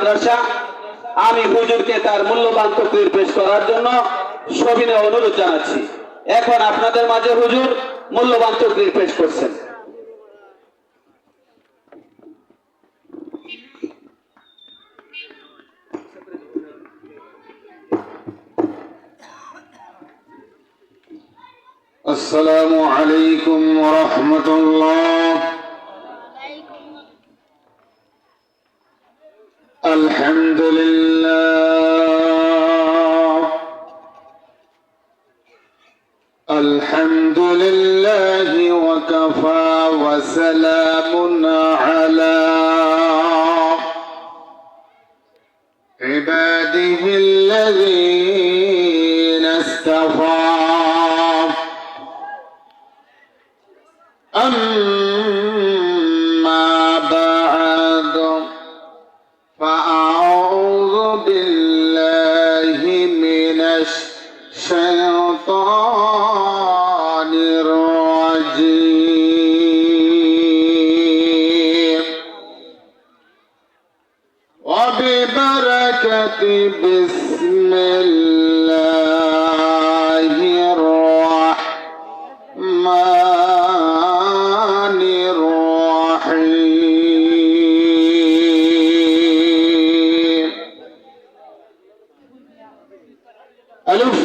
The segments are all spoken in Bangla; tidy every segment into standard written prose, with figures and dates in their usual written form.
মাদ্রাসা আমি হুজুরকে তার মূল্যবান তকরির পেশ করার জন্য সবিনয় অনুরোধ জানাচ্ছি। এখন আপনাদের মাঝে হুজুর মূল্যবান তকরির পেশ করছেন। السلام عليكم ورحمة الله. الحمد لله الحمد لله وكفى وسلام على عباده الذين اصطفى. أما بعد فأعوذ بالله من الشيطان الرجيم وببركة بسم الله الرحمن الرحيم. ألف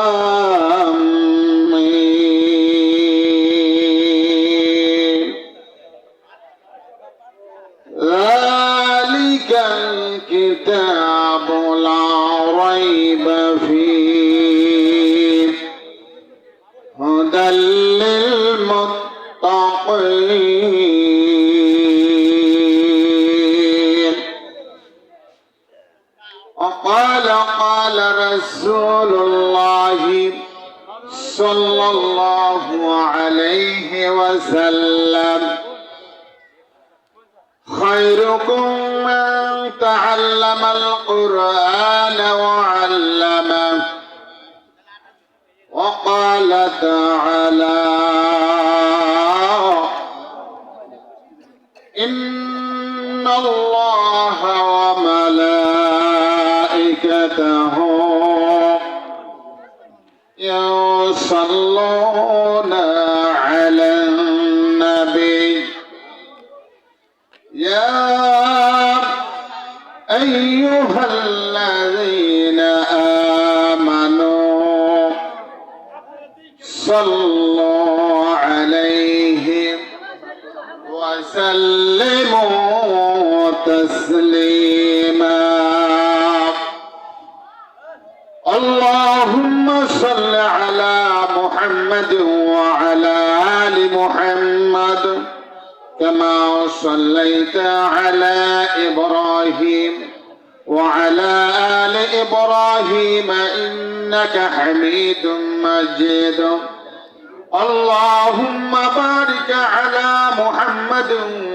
لام ميم. ذلك الكتاب لا ريب فيه هدى للمتقين. قال رسول الله صلى الله عليه وسلم خيركم من تعلم القرآن وعلمه. وقال تعالى إن الله وملائكته يصلون على النبي يا أيها الذين آمنوا صلوا عليه وسلموا تسليما. اللهم صل على محمد وعلى آل محمد كما صليت على إبراهيم وعلى آل إبراهيم إنك حميد مجيد. اللهم بارك على محمد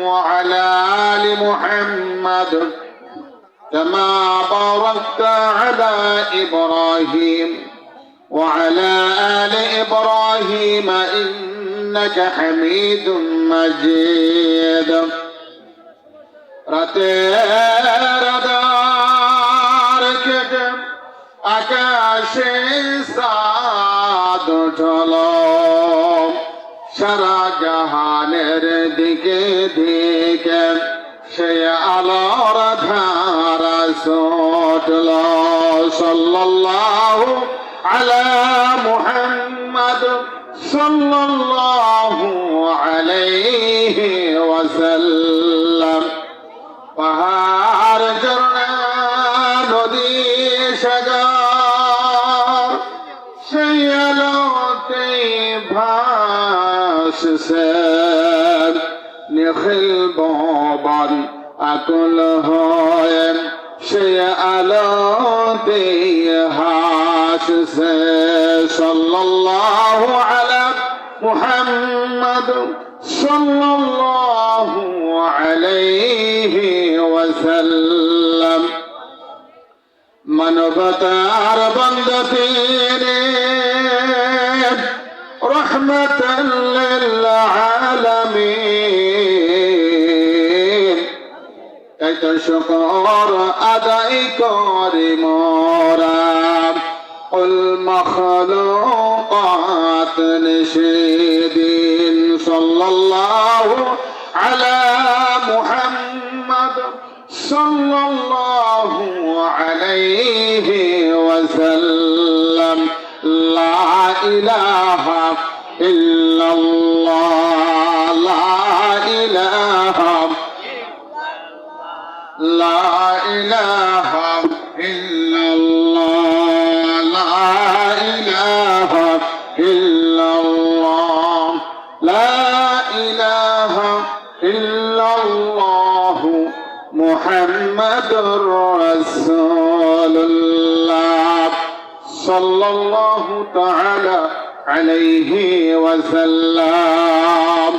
وعلى آل محمد كما باركت على إبراهيم وعلى آل إبراهيم إنك حميد مجيد. রাতের আঁধার কেটে আকাশে চাঁদ উঠল, সারা জাহানের দিকে দিকে সে আলোর ধারা ছুটল। সাল্লাল্লাহু আলা মুহাম্মদ সাল্লাল্লাহু আলাইহি ওয়াসাল্লাম। পাহাড় ঝরনা নদী সাগর সেই আলোতে ভাসছে, নিখিল ভবন আকুল হয়ে সেই আলোতে হাসছে। সাল্লাল্লাহু আলা মুহাম্মদ সাল্লাল্লাহু আলাইহি ওয়াসাল্লাম। মানবতার বান্দা তিনি, রহমাতাল লিল আলামিন। চাইতে শুকর আদায় করি মোরা কুল মখলুকাত নিশিদিন সাল্লাল্লাহু আলা মুহাম্মদ সাল্লাল্লাহু আলাইহি ওয়াসাল্লাম লা ইলাহা ইল্লাল্লাহ লা ইলাহা লা ইলাহা ইল্লাল্লাহ লা ইলাহা ইল্লাল্লাহ লা ইলাহা ইল্লাল্লাহ মুহাম্মাদুর রাসূলুল্লাহ সাল্লাল্লাহু তাআলা আলাইহি ওয়াসাল্লাম।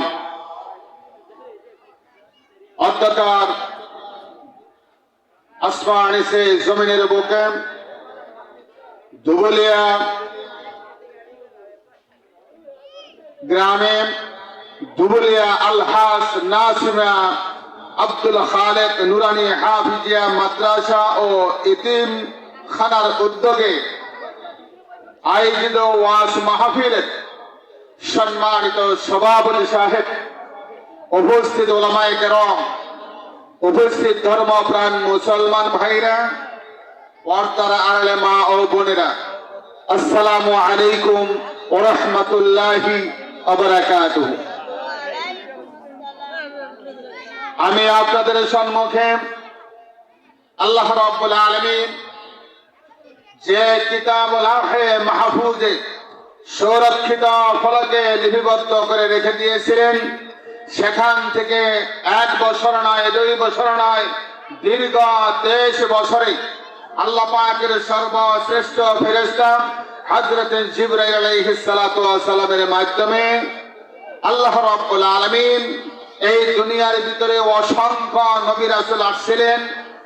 অন্ধকার আসমান से জমিনের বুকে ধুবুলিয়া গ্রামে ধুবুলিয়া আলহাস নাসিমা আব্দুল খালেক নুরানি হাফিজিয়া মাদ্রাসা ও ইতিম খানার উদ্যোগে আয়োজিত ওয়াজ মাহফিলের সম্মানিত সভাপতি সাহেব, উপস্থিত উলামায়ে কেরাম, উপস্থিত ধর্মপ্রাণ মুসলমান ভাইরা, পর্দার আড়ালে মা ও বোনেরা, আসসালামু আলাইকুম ওয়া রাহমাতুল্লাহি ওয়া বারাকাতুহু। আমি আপনাদের সম্মুখে আল্লাহ রাব্বুল আলামিন যে কিতাব লাহে মাহফুজে সুরক্ষিত ফলকে লিপিবদ্ধ করে রেখে দিয়েছিলেন, সেখান থেকে 1 বছর নয়, 2 বছর নয়, দীর্ঘ 23 বছরে আল্লাহ পাকের সর্বশ্রেষ্ঠ ফেরেশতা হযরত জিবরাইল আলাইহিস সালাতু ওয়াস সালামের মাধ্যমে আল্লাহ রাব্বুল আলামিন এই দুনিয়ার ভিতরে অসংখ্য নবী রাসূল আসছিলেন।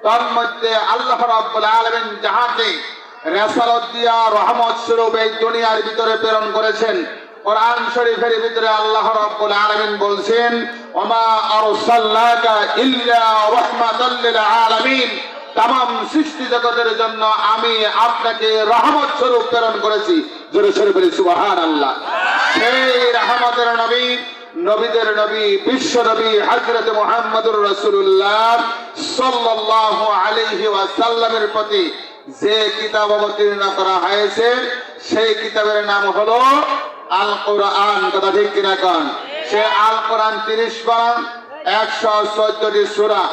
তার মধ্যে আল্লাহ রাব্বুল আলামিন যাহাকে রিসালাত দিয়া রহমত স্বরূপ এই দুনিয়ার ভিতরে প্রেরণ করেছেন, কোরআন শরীফের ভিতরে আল্লাহ রাব্বুল আলামিন বলছেন, ওমা আরসালনাকা ইল্লা রাহমাতাল লিল আলামিন, तमाम সৃষ্টি জগতের জন্য আমি আপনাকে রহমত স্বরূপ প্রেরণ করেছি। জোরে জোরে বলি সুবহানাল্লাহ। সেই রহমতের নবী, নবীদের নবী, বিশ্ব নবী হযরত মুহাম্মদুর রাসূলুল্লাহ সাল্লাল্লাহু আলাইহি ওয়াসাল্লামের প্রতি যে কিতাব অবতীর্ণ করা হয়েছে, সেই কিতাবের নাম হলো আল কোরআন। কথা ঠিক কিনা কোন? সে আল কোরআন 30 পারা, 114টি সূরা,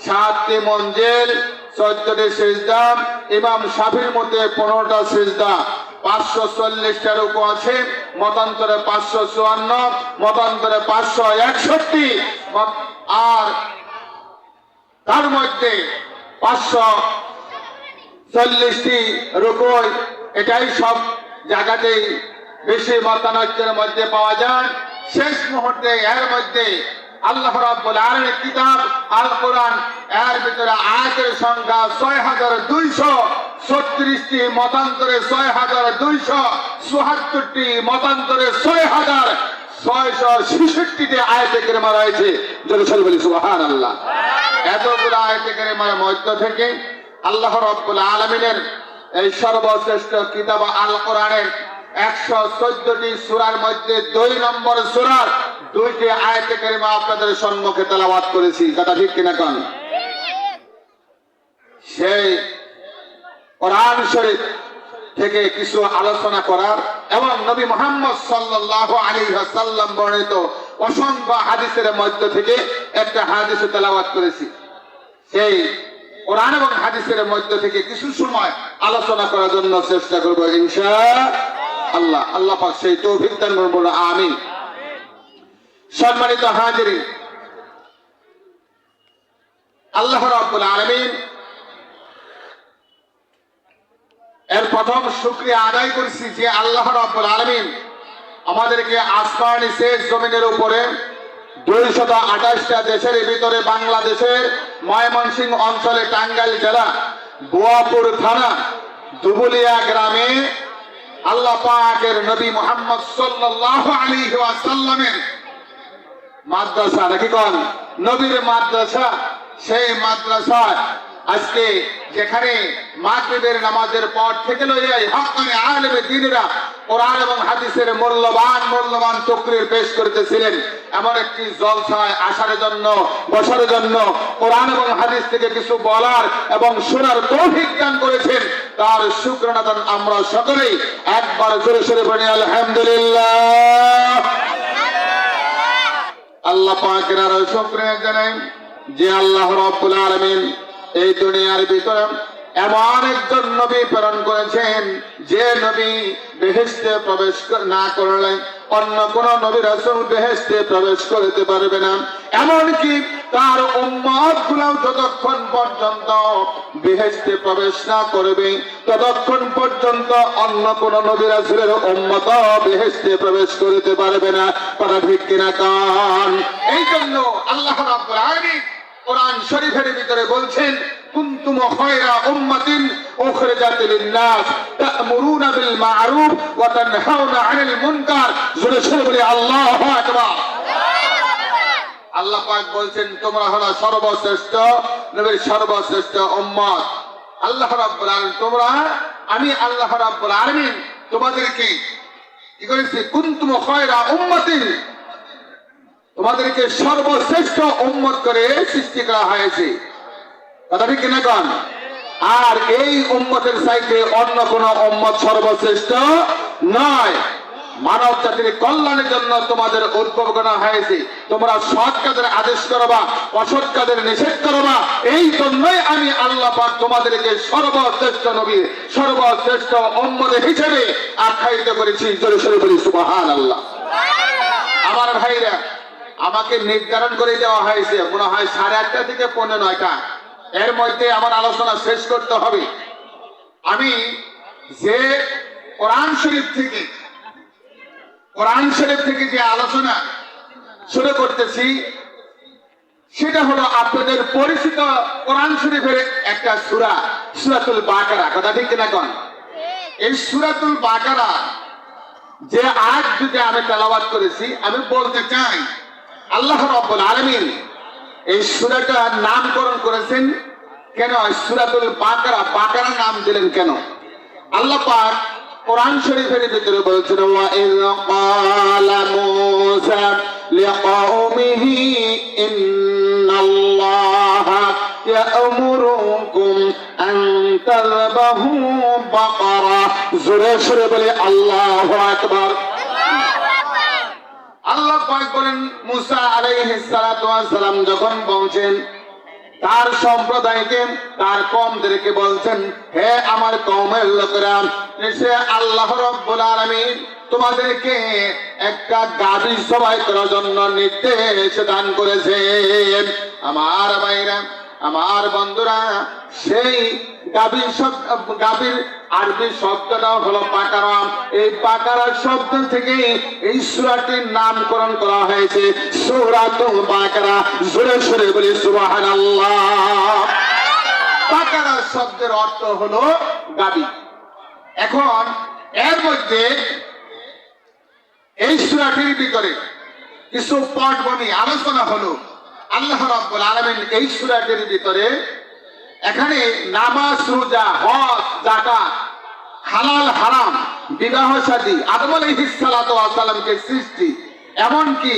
7টি মঞ্জিল, 14টি সিজদা, ইমাম শাফির মতে 15টা সিজদা, 540টা রুকু আছে, মতান্তরে 554, মতান্তরে 561, আর তার মধ্যে 540টি রুকু, এটাই সব জায়গাতেই বেশি মতানৈক্যের মধ্যে পাওয়া যায়। শেষ মুহূর্তে এর মধ্যে আল্লাহ রাব্বুল আলামিনের কিতাব আল কোরআন, এর ভিতরে আয়াতের সংখ্যা 6236টি, মতান্তরে 6274টি, মতান্তরে 6666টি আয়াতে কারিমা রয়েছে। জোরে বলি সুবহানাল্লাহ। এতগুলো আয়াতে কারিমার মধ্য থেকে আল্লাহ রাব্বুল আলামিনের এই সর্বশ্রেষ্ঠ কিতাব আল কোরআনের 114টি সূরার মধ্যে 2 নম্বর সূরার 2টি আয়াতে কারিমা আপনাদের সম্মুখে তেলাওয়াত করেছি। কথা ঠিক কিনা কোন? সেই কোরআন শরীফ থেকে কিছু আলোচনা করার এবং নবী মুহাম্মদ সাল্লাল্লাহু আলাইহি ওয়াসাল্লাম বর্ণিত অসংখ্য হাদিসের মধ্য থেকে একটা হাদিস তেলাওয়াত করেছি। সেই কোরআন এবং হাদিসের মধ্য থেকে কিছু সময় আলোচনা করার জন্য চেষ্টা করব ইনশাআল্লাহ। আল্লাহ পাক সেই তৌফিক দান করুন, আমিন। সম্মানিত হাজিরিন, আল্লাহ রাব্বুল আলামিন এর প্রথম শুকরিয়া আদায় করেছি যে আল্লাহ রাব্বুল আলামিন আমাদেরকে আসমান নিচে জমিনের উপরে 228টা দেশের ভিতরে বাংলাদেশের ময়মনসিংহ অঞ্চলে টাঙ্গাইল জেলা বোয়াপুর থানা দুবুলিয়া গ্রামে আল্লাহ পাকের নবী মুহাম্মদ সাল্লাল্লাহু আলাইহি ওয়াসাল্লামের মাদ্রাসা, নাকি কোন নবীর মাদ্রাসা সেই মাদ্রাসায় আজকে যেখানে মাগরিবের নামাজের পর থেকে লইয়া হক্কানি আলেমে দ্বীনেরা কোরআন এবং হাদিসের মূল্যবান তাকরীর পেশ করতেছিলেন, এমন একটি জলসায় আসার জন্য বসার জন্য কোরআন এবং হাদিস থেকে কিছু বলার এবং শোনার তৌফিক দান করেছেন, তার শুকরানা দান আমরা সকলেই একবার জোরে সোরে পড়ি আলহামদুলিল্লাহ। আল্লাহ পাকের আরো শুকরিয়া জানাই যে আল্লাহ রাব্বুল আলামিন এই দুনিয়ার ভিতরে এমন একজন নবী প্রেরণ করেছেন যে নবী বেহেশতে প্রবেশ না করলে অন্য কোন নবী রাসূল বেহেশতে প্রবেশ করতে পারবে না, এমনকি তার উম্মত গুলাও যতক্ষণ পর্যন্ত বেহেশতে প্রবেশ না করবে ততক্ষণ পর্যন্ত অন্য কোন নবী রাসূলের উম্মত বেহেশতে প্রবেশ করতে পারবে না। কথা ঠিক কিনা কান? এই জন্য আল্লাহ রাব্বুল আলামিন কোরআন শরীফের ভিতরে বলছেন, কুনতুম খায়রা উম্মাতিন উখরিজাত লিন-নাস তা'মুরুনা বিল মা'রুফ ওয়া তানহাউনা 'আনিল মুনকার। জোরে সোরে বলি আল্লাহু আকবার। আল্লাহ পাক বলছেন, তোমরা হলো সর্বশ্রেষ্ঠ নবীর সর্বশ্রেষ্ঠ উম্মত। আল্লাহ রাব্বুল আলামিন আমি আল্লাহ রাব্বুল আলামিন তোমাদেরকে কি করেছি? কুনতুম খায়রা উম্মাতিন, তোমাদেরকে সর্বশ্রেষ্ঠ উম্মত করে সৃষ্টি করা হয়েছে। কথা ঠিক কিনা কোন? আর এই উম্মতের চাইতে অন্য কোন উম্মত সর্বশ্রেষ্ঠ নয়। মানব জাতির কল্যাণের জন্য তোমাদের উদ্ভব করা হয়েছে। তোমরা সৎ কাজের আদেশ করবা, অসৎ কাজের নিষেধ করবা। এই জন্যই আমি আল্লাহ পাক তোমাদেরকে সর্বশ্রেষ্ঠ নবী সর্বশ্রেষ্ঠ উম্মত হিসেবে আখ্যায়িত করেছি। জোরে সোরে বলি সুবহানাল্লাহ। আমার ভাইরা, আমাকে নির্ধারণ করে দেওয়া হয়েছে মনে হয় 8:30 থেকে 9:45, এর মধ্যে আমার আলোচনা শেষ করতে হবে। আমি যে কোরআন শরীফ থেকে যে আলোচনা শুরু করতেছি সেটা হলো আপনাদের পরিচিত কোরআন শরীফের একটা সূরা, সূরাতুল বাকারা। কথা ঠিক কিনা কোন? এই সূরাতুল বাকারা যে আয়াত দুটো আমি তেলাওয়াত করেছি, আমি বলতে চাই আল্লাহ রাব্বুল আলামিন এই সূরাটার নামকরণ করেছেন কেন? সূরাতুল বাকারা, বাকারা নাম দিলেন কেন? আল্লাহ পাক কোরআন শরীফের ভিতরে বলছেন, ওয়া ইয ক্বালা মূসা লিকওমিহি ইন্নাল্লাহা ইয়া'মুরুকুম আন তাযবাহু বাকারা। জোরে সোরে বলে আল্লাহু আকবার। আল্লাহ পাক বলেন, মুসা আলাইহিস সালাতু ওয়াস সালাম যখন পৌঁছেন তার সম্প্রদায়কে, তার কওমদেরকে বলছেন, হে আমার কওমের লোকেরা, এসে আল্লাহ রাব্বুল আলামিন তোমাদেরকে একটা গাভী জবাই করার জন্য নির্দেশ দান করেছেন। আমার ভাইরা, আমার বন্ধুরা, সেই গাভীর আরবি শব্দটা হলো বাকারা। এই বাকারা শব্দ থেকে এই সূরাটির নামকরণ করা হয়েছে সূরাতুল বাকারা। জোরে সোরে বলি সুবহানাল্লাহ। বাকারা শব্দের অর্থ হলো গাভী। এখন এর মধ্যে এই সূরাটির ভিতরে কিছু পটভূমি আলোচনা হলো। আল্লাহ রাব্বুল আলামিন এই সূরাটির ভিতরে এখানে নামাজ, রোজা, হজ, যাকাত, হালাল হারাম, বিবাহ শাদী, আদম আলাইহিস সালাতু ওয়াস সালামকে সৃষ্টি, এমনকি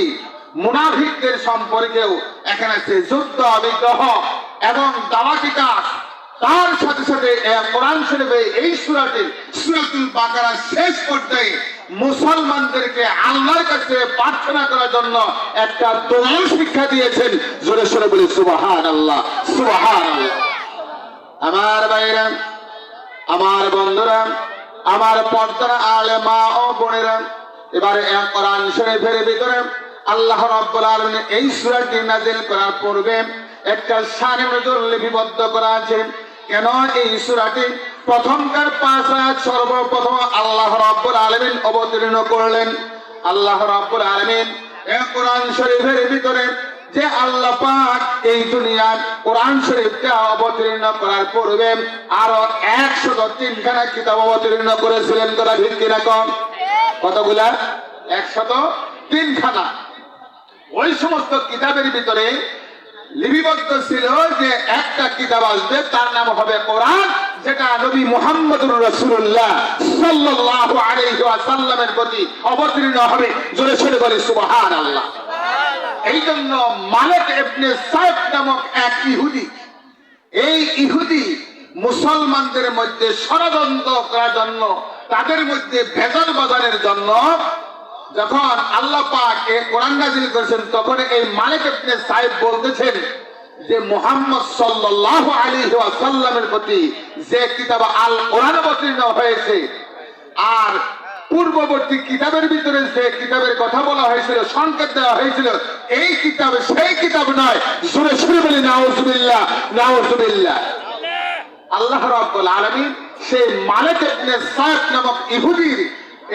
মুনাফিকদের সম্পর্কেও এখানে আছে যুদ্ধ, বিগ্রহ এবং দাওয়াতি কাজ। তার সাথে সাথে কোরআন শরীফে এই সূরাতুল বাকারা শেষ পর্যায়ে মুসলমানদেরকে আল্লাহর কাছে প্রার্থনা করার জন্য একটা দোয়া শিক্ষা দিয়েছেন। জোরে সোরে বলি সুবহানাল্লাহ, সুবহানাল্লাহ। আমার ভাইরা, আমার বন্ধুরা, আমার পর্দার আলেমা ও বোনেরা, এবারে কোরআন শরীফের ভিতরে আল্লাহ রাব্বুল আলামিন এই সূরাটি নাযিল করার পূর্বে একটা শানে নজর লিপিবদ্ধ করা আছে। কেন এই সূরাটি প্রথমকার 5 আয়াত সর্বপ্রথম আল্লাহ রাব্বুল আলামিন অবতীর্ণ করলেন। আল্লাহ রাব্বুল আলামিন এই কোরআন শরীফের ভিতরে যে আল্লাহ পাক এই দুনিয়ার কোরআন শরীফটা অবতীর্ণ করার পূর্বে আরো 103 খানা কিতাব অবতীর্ণ করেছিলেন। কথা ঠিক কিনা কম? কতগুলা? 103 খানা। ওই সমস্ত কিতাবের ভিতরে লিপিবদ্ধ ছিল যে একটা কিতাব আসবে, তার নাম হবে কোরআন, যেটা নবী মুহাম্মদুর রাসূলুল্লাহ সাল্লাল্লাহু আলাইহি ওয়াসাল্লামের প্রতি অবতীর্ণ হবে। জোরে সোরে বলি সুবহানাল্লাহ। এই জন্য মালিক ইবনে সাইফ নামক এক ইহুদি, এই ইহুদি মুসলমানদের মধ্যে ষড়যন্ত্র করার জন্য, তাদের মধ্যে ভেজাল বাজারের জন্য যখন আল্লাহ পাক এই কোরআন নাযিল করেছেন, তখন এই মালিক ইবনে সাইফ বলতেছেন যে মুহাম্মদ সাল্লাল্লাহু আলাইহি ওয়াসাল্লামের প্রতি যে কিতাব আল কোরআন অবতীর্ণ হয়েছে, আর পূর্ববর্তী কিতাবের ভিতরে যে কিতাবের কথা বলা হয়েছিল, সংকেত দেওয়া হয়েছিল, এই কিতাব সেই কিতাব নয়। জোরে সুরে বলি নাউজুবিল্লাহ, নাউজুবিল্লাহ। আল্লাহ রাব্বুল আলামিন সেই মালিক ইবনে সাইফ নামক ইহুদির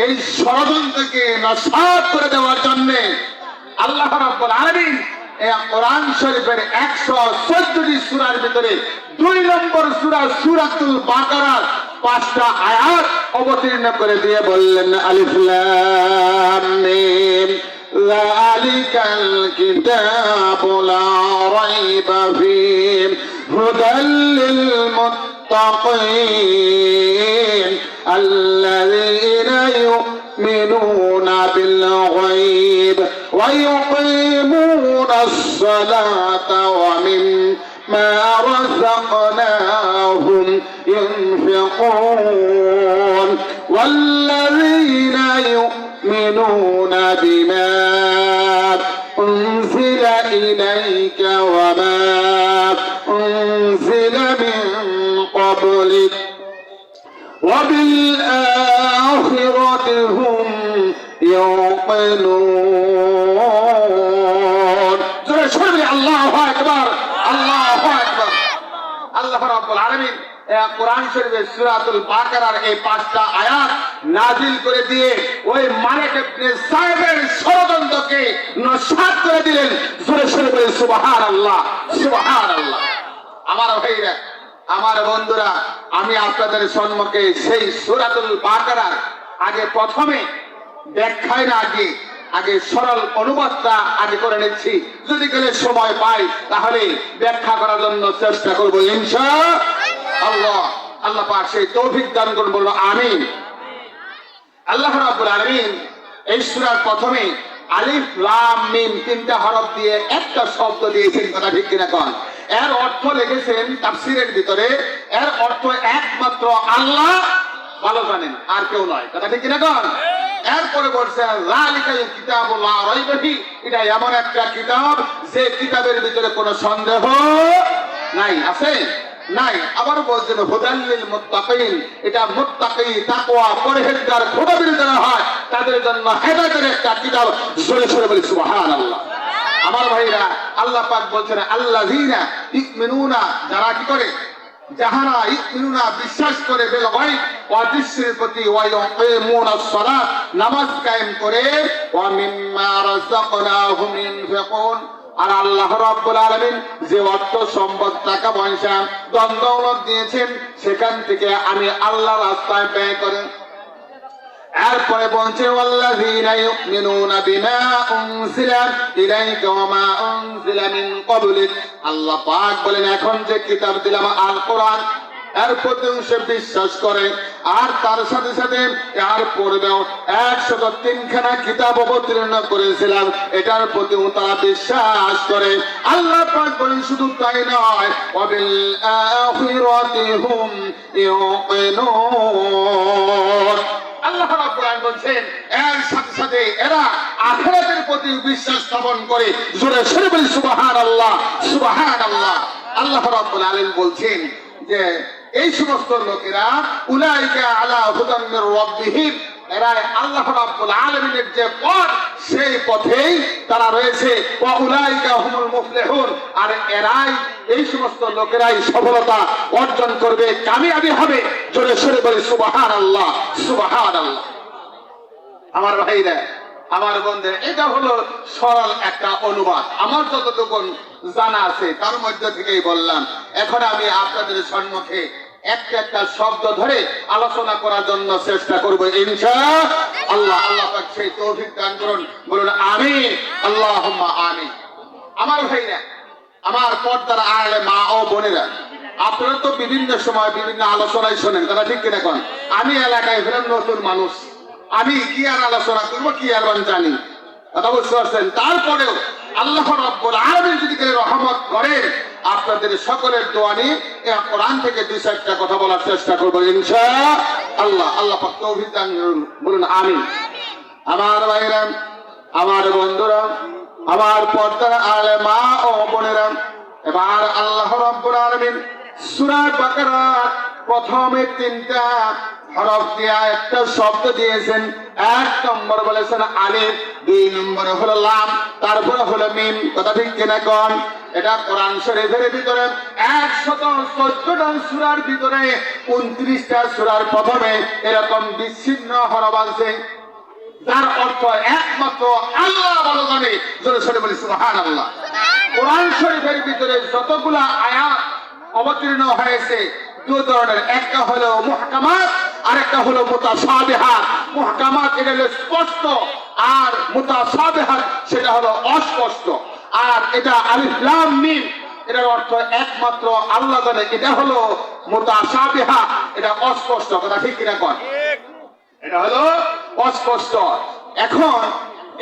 এই ষড়যন্ত্রকে নস্যাৎ করে দেওয়ার জন্য আল্লাহ রাব্বুল আলামিন এই কোরআন শরীফের 114টি সূরার ভিতরে 2 নম্বর সূরা সূরাতুল বাকারার 5টা আয়াত অবতীর্ণ করে দিয়ে বললেন, আলিফ লাম মিম যালিকাল কিতাবু লা রাইবা ফীহি হুদাল লিল মুত্তাকিন আল্লাযীনা ইউমিনুনা বিল গায়ব ওয়া ইউকিমুনা আস-সালাতা ওয়া মিম্মা রাযাকনাহুম ينفقون والذين يؤمنون بما أنزل إليك وما أنزل من قبلك وبالآخرة هم يوقنون. الله أكبر، الله أكبر. আল্লাহ রাব্বুল আলামিন কোরআন শরীফের সূরাতুল বাকারার এই 5টা আয়াত নাযিল করে দিয়ে ওই মালিক ইবনে সাইফের ষড়যন্ত্রকে নস্যাৎ করে দিলেন। জোরে সোরে বলে সুবহানাল্লাহ, সুবহানাল্লাহ। আমার ভাইরা, আমার বন্ধুরা, আমি আপনাদের সম্মুখে সেই সূরাতুল বাকারার আগে প্রথমে ব্যাখ্যায় না আগে সরল অনুবাদটা আগে করে নিচ্ছি। যদি কেউ সময় পাই তাহলে ব্যাখ্যা করার জন্য চেষ্টা করবো ইনশাআল্লাহ। আল্লাহ পাক সেই তৌফিক দান করুন, বলবো আমিন। আল্লাহ রাব্বুল আলামিন এই সূরার প্রথমে আলিফ লাম মিম 3টা হরফ দিয়ে একটা শব্দ দিয়েছেন, কথা ঠিক কিনা কোন? এর অর্থ লিখেছেন তাফসীরের ভিতরে, এর অর্থ একমাত্র আল্লাহ ভালো জানেন, আর কেউ নয়, কথা ঠিক কিনা কোন? এরপরে বলছে যালিকাল কিতাবু লা রাইবা ফীহি, এটা এমন একটা কিতাব যে কিতাবের ভিতরে কোনো সন্দেহ নাই, আছে নাই। আবার বলছেন হুদাল লিল মুত্তাকিন, এটা মুত্তাকি তাকওয়া পরহেজগার খোদাবীর যারা হয় তাদের জন্য হেদায়েতের একটা কিতাব। জোরে সোরে বলি সুবহানাল্লাহ। আমার ভাইরা, আল্লাহ পাক বলছেন আল্লাযীনা ইউমিনুনা, যারা কি করে, যাহারা ইউমিনুনা বিশ্বাস করে, বিল গায়ব অদৃশ্যের প্রতি, ওয়া ইয়াকিমুনাস সালাত নামাজ কায়েম করে, ওয়া মিম্মা রাযাকনাহুম ইনফিকুন, আর আল্লাহ রাব্বুল আলামিন যে অর্থ সম্পদ টাকা পয়সা ধন দৌলত দিয়েছেন সেখান থেকে আমি আল্লাহর রাস্তায় ব্যয় করেন। এরপরে বলছে ওয়াল্লাযীনা ইউমিনুনা বিমা উনজিলা ইলাইকা ওয়া মা উনজিলা মিন ক্বাবলিক, আল্লাহ পাক বলেন এখন যে কিতাব দিলাম আল কোরআন, এর প্রতি সে বিশ্বাস করে, আর তার সাথে সাথে এর পূর্বেও 103খানা কিতাব অবতীর্ণ করেছিলাম, এটার প্রতিও তারা বিশ্বাস করে। আল্লাহ পাক বলেন শুধু তাই নয়, ওয়া বিল আখিরাতি হুম ইউকিনুন, আল্লাহ রাব্বুল আলামিন বলেন এর সাথে সাথে এরা আখিরাতের প্রতি বিশ্বাস স্থাপন করে। জোরে সোরে বলি সুবহানাল্লাহ, সুবহানাল্লাহ। আল্লাহ রাব্বুল আলামিন বলছেন যে এই সমস্ত লোকেরা উলাইকা আলা হুদাম মির রাব্বিহিম, এরা আল্লাহ রাব্বুল আলামিনের যে পথ সেই পথেই তারা রয়েছে। ওয়া উলাইকা হুমুল মুফলিহুন, আর এরাই, এই সমস্ত লোকেরাই সফলতা অর্জন করবে, কামিয়াবি হবে। জোরে সোরে বলি সুবহানাল্লাহ, সুবহানাল্লাহ। আমার ভাইরা, আমার বন্ধুরা, এটা হলো সরল একটা অনুবাদ, আমার যতটুকু জানা আছে তার মধ্যে থেকেই বললাম। এখন আমি আপনাদের সম্মুখে একটা একটা শব্দ ধরে আলোচনা করার জন্য চেষ্টা করবো ইনশাআল্লাহ। আল্লাহ পাক সেই তৌফিক দান করুন, বলুন আমিন, আল্লাহুম্মা আমিন। আমার ভাইরা, আমার পর্দার আড়ালে মা ও বোনেরা, আপনারা তো বিভিন্ন সময় বিভিন্ন আলোচনায় শোনেন, কথা ঠিক কিনা কোন? আমি এলাকায় ফেরাম নতুন মানুষ, আমি কি আর আলোচনা করবো, কি আর জানি, কথা বুঝতে পারছেন? তারপরেও আল্লাহ রাব্বুল আলামিন যদি করে রহমত করেন, আপনাদের সকলের দোয়া নিয়ে কোরআন থেকে 2-4টা কথা বলার চেষ্টা করবো ইনশাআল্লাহ। আল্লাহ পাক তৌফিক দান করুন, বলুন আমিন। আমার ভাইরা, আমার বন্ধুরা, আমার পর্দার আড়ালে মা ও বোনেরা, এবার আল্লাহ রাব্বুল আলামিন সূরা বাকারা প্রথমে 3টা হরফ দিয়ে একটা শব্দ দিয়েছেন। 1 নম্বর বলেছেন আলিফ, 2 নম্বরে হলো লাম, তারপরে হলো মিম, কথা ঠিক কিনা কোন? এটা কোরআন শরীফের ভিতরে 114টা সূরার ভিতরে 29টা সূরার প্রথমে এরকম বিচ্ছিন্ন হরফ আছে, যার অর্থ একমাত্র আল্লাহ ভালো জানে। জোরে সরে বলি সুবহানাল্লাহ। কোরআন শরীফের ভিতরে যতগুলা আয়াত অবতীর্ণ হয়েছে 2 ধরনের, একটা হলো মুহকামাত আর একটা হলো মুতাশাবিহাত। মুহকামাত এটা হলো স্পষ্ট, আর মুতাশাবিহাত সেটা হলো অস্পষ্ট। আর এটা আলিফ লাম মিম, এটার অর্থ একমাত্র আল্লাহ জানে। এটা হলো মুতাশাবিহাত, এটা অস্পষ্ট, কথা ঠিক কিনা কোন? এটা হলো অস্পষ্ট। এখন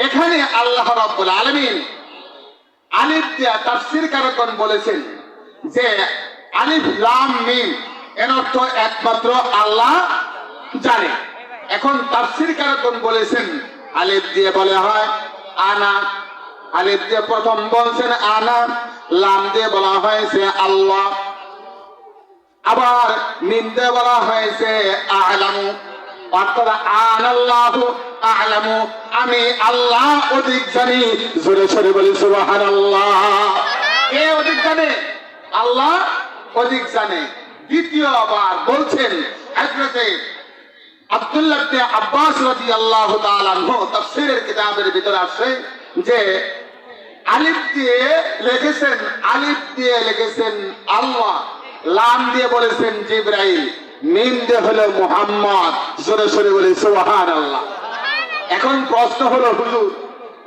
এখানে আল্লাহ রাব্বুল আলামিন আলিফ দিয়া তাফসীর কারকগণ বলেছেন যে আলিফ লাম মিম এর অর্থ একমাত্র আল্লাহ জানে। এখন তাফসীর কারকগণ বলেছেন আলিফ দিয়ে বলা হয় আনা, আলিফ দিয়ে প্রথম বলছেন আনা, লাম দিয়ে বলা হয়েছে আল্লাহ, আবার মিম দিয়ে বলা হয়েছে আ'লামু, অর্থাৎ আনাল্লাহু আ'লামু, আমি আল্লাহ অধিক জানি। জোরে সরে বলি সুবহানাল্লাহ। কে অধিক জানে? আল্লাহ অধিক জানে। দ্বিতীয়বার বলছেন হযরতে আব্দুল্লাহ ইবনে আব্বাস রাদিয়াল্লাহু তাআলা আনহু তাফসীরের কিতাবের ভিতরে আছে যে আলিফ দিয়ে লিখেছেন, আলিফ দিয়ে লিখেছেন আল্লাহ, লাম দিয়ে বলেছেন জিবরাইল, মিম দিয়ে হলো মুহাম্মদ। জোরে সরে বলি সুবহানাল্লাহ। এখন প্রশ্ন হলো হুজুর,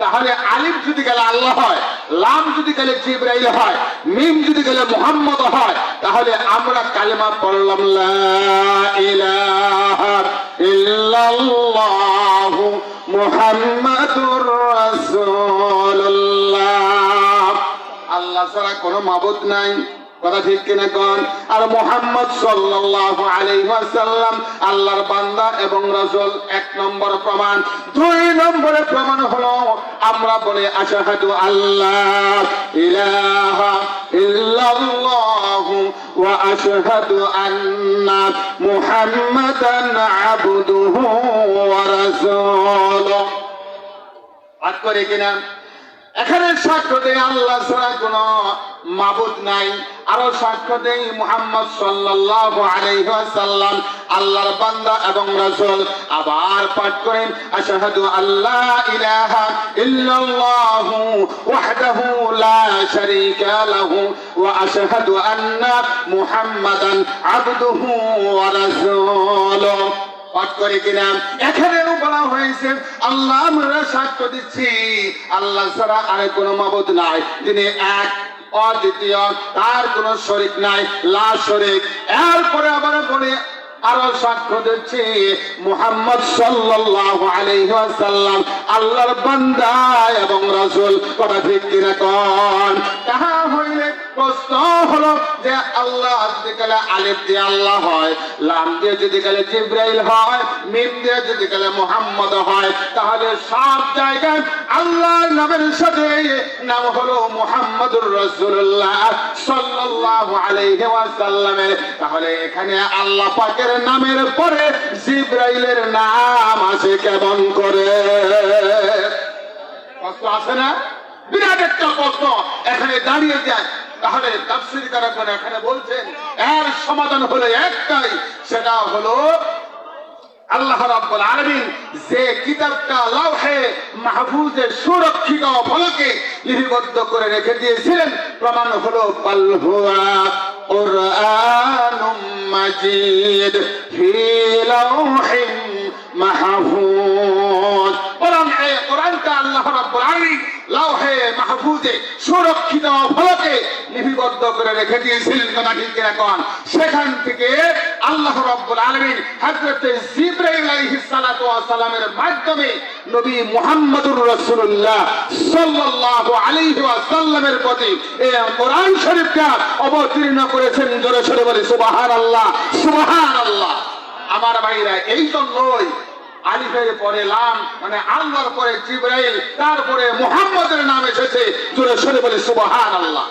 তাহলে আলিফ যদি গেলে আল্লাহ হয়, লাম যদি গেলে জিবরাইল হয়, মিম যদি গেলে মুহাম্মদ হয়, তাহলে আমরা কালেমা পড়লাম লা ইলাহা ইল্লাল্লাহু মুহাম্মাদুর রাসূলুল্লাহ। আল্লাহ ছাড়া কোনো মাবুদ নাই, কথা ঠিক কিনা কোন? আর মুহাম্মদ সাল্লাল্লাহু আলাইহি ওয়াসাল্লাম আল্লাহর বান্দা এবং রাসূল, 1 নম্বর প্রমাণ। 2 নম্বরে প্রমাণ হলো আমরা বলি আশহাদু আল্লাহ ইলাহা ইল্লাল্লাহু ওয়া আশহাদু আন্না মুহাম্মাদান আবদুহু ওয়া রাসূলুহু। পাঠ করে কিনা? এখানে সাক্ষ্য দেয় আল্লাহ ছাড়া কোনো মাবুদ নাই, আরো সাক্ষ্য দেয় মুহাম্মদ সাল্লাল্লাহু আলাইহি ওয়াসাল্লাম আল্লাহর বান্দা এবং রাসূল। আবার পাঠ করেন আশহাদু আল্লা ইলাহা ইল্লাল্লাহু ওয়াহদাহু লা শারীকা লাহু ওয়া আশহাদু আন্না মুহাম্মাদান আবদুহু ওয়া রাসূলুহু। পাঠ করে কিনা? এখানেও বলা হয়েছে আল্লাহ আমরা সাক্ষ্য দিচ্ছি আল্লাহ ছাড়া আর কোনো মাবুদ নাই, তিনি এক অদ্বিতীয়, তার কোনো শরীক নাই, লা শরীক। এরপরে আবার বলে আরো সাক্ষ্য দিচ্ছি মুহাম্মদ সাল্লাল্লাহু আলাইহি ওয়াসাল্লাম আল্লাহর বান্দা এবং রাসূল, কথা ঠিক কিনা কোন? তাহা হইলে প্রশ্ন হলো যে আল্লাহ যদি গেলে আলিফ দিয়ে আল্লাহ হয়, লাম দিয়ে যদি গেলে জিবরাইল হয়, মিম দিয়ে যদি গেলে মুহাম্মদ হয়, তাহলে সব জায়গায় আল্লাহর নামের সাথে নাম হলো মুহাম্মদুর রাসূলুল্লাহ সাল্লাল্লাহু আলাইহি ওয়াসাল্লামের। তাহলে এখানে আল্লাহ পাকের নামের পরে জিবরাইলের নাম আসে কেমন করে? প্রশ্ন আছে না? বিরাট একটা প্রশ্ন এখানে দাঁড়িয়ে যায়। তাহলে তাফসীর কারকগণ এখানে বলছেন এর সমাধান হলো একটাই, সেটা হলো আল্লাহ রাব্বুল আলামিন যে কিতাবটা লাওহে মাহফুজে সুরক্ষিত ফলকে লিপিবদ্ধ করে রেখে দিয়েছিলেন, প্রমাণ হলো বাল হুয়া কুরআনুম মাজিদ ফি লাওহিন মাহফুজ। কোরআনটা আল্লাহ রাব্বুল আলামিন লাউহে মাহফুজে সুরক্ষিত ফলকে লিপিবদ্ধ করে রেখে দিয়েছিলেন, কথা ঠিক কিনা কোন? সেখান থেকে আল্লাহ রাব্বুল আলামিন হযরত জিবরাইল আলাইহিস সালাতু ওয়াস সালামের মাধ্যমে নবী মুহাম্মদুর রাসূলুল্লাহ সাল্লাল্লাহু আলাইহি ওয়াসাল্লামের প্রতি এই কোরআন শরীফটা অবতীর্ণ করেছেন। জোরে সোরে বলি সুবহানাল্লাহ, সুবহানাল্লাহ। আমার ভাইরা, এই জন্যই আলিফের পরে লাম মানে আল্লাহর পরে জিবরাইল, তারপরে মুহাম্মদের নাম এসেছে। জোরে সোরে বলি সুবহানাল্লাহ।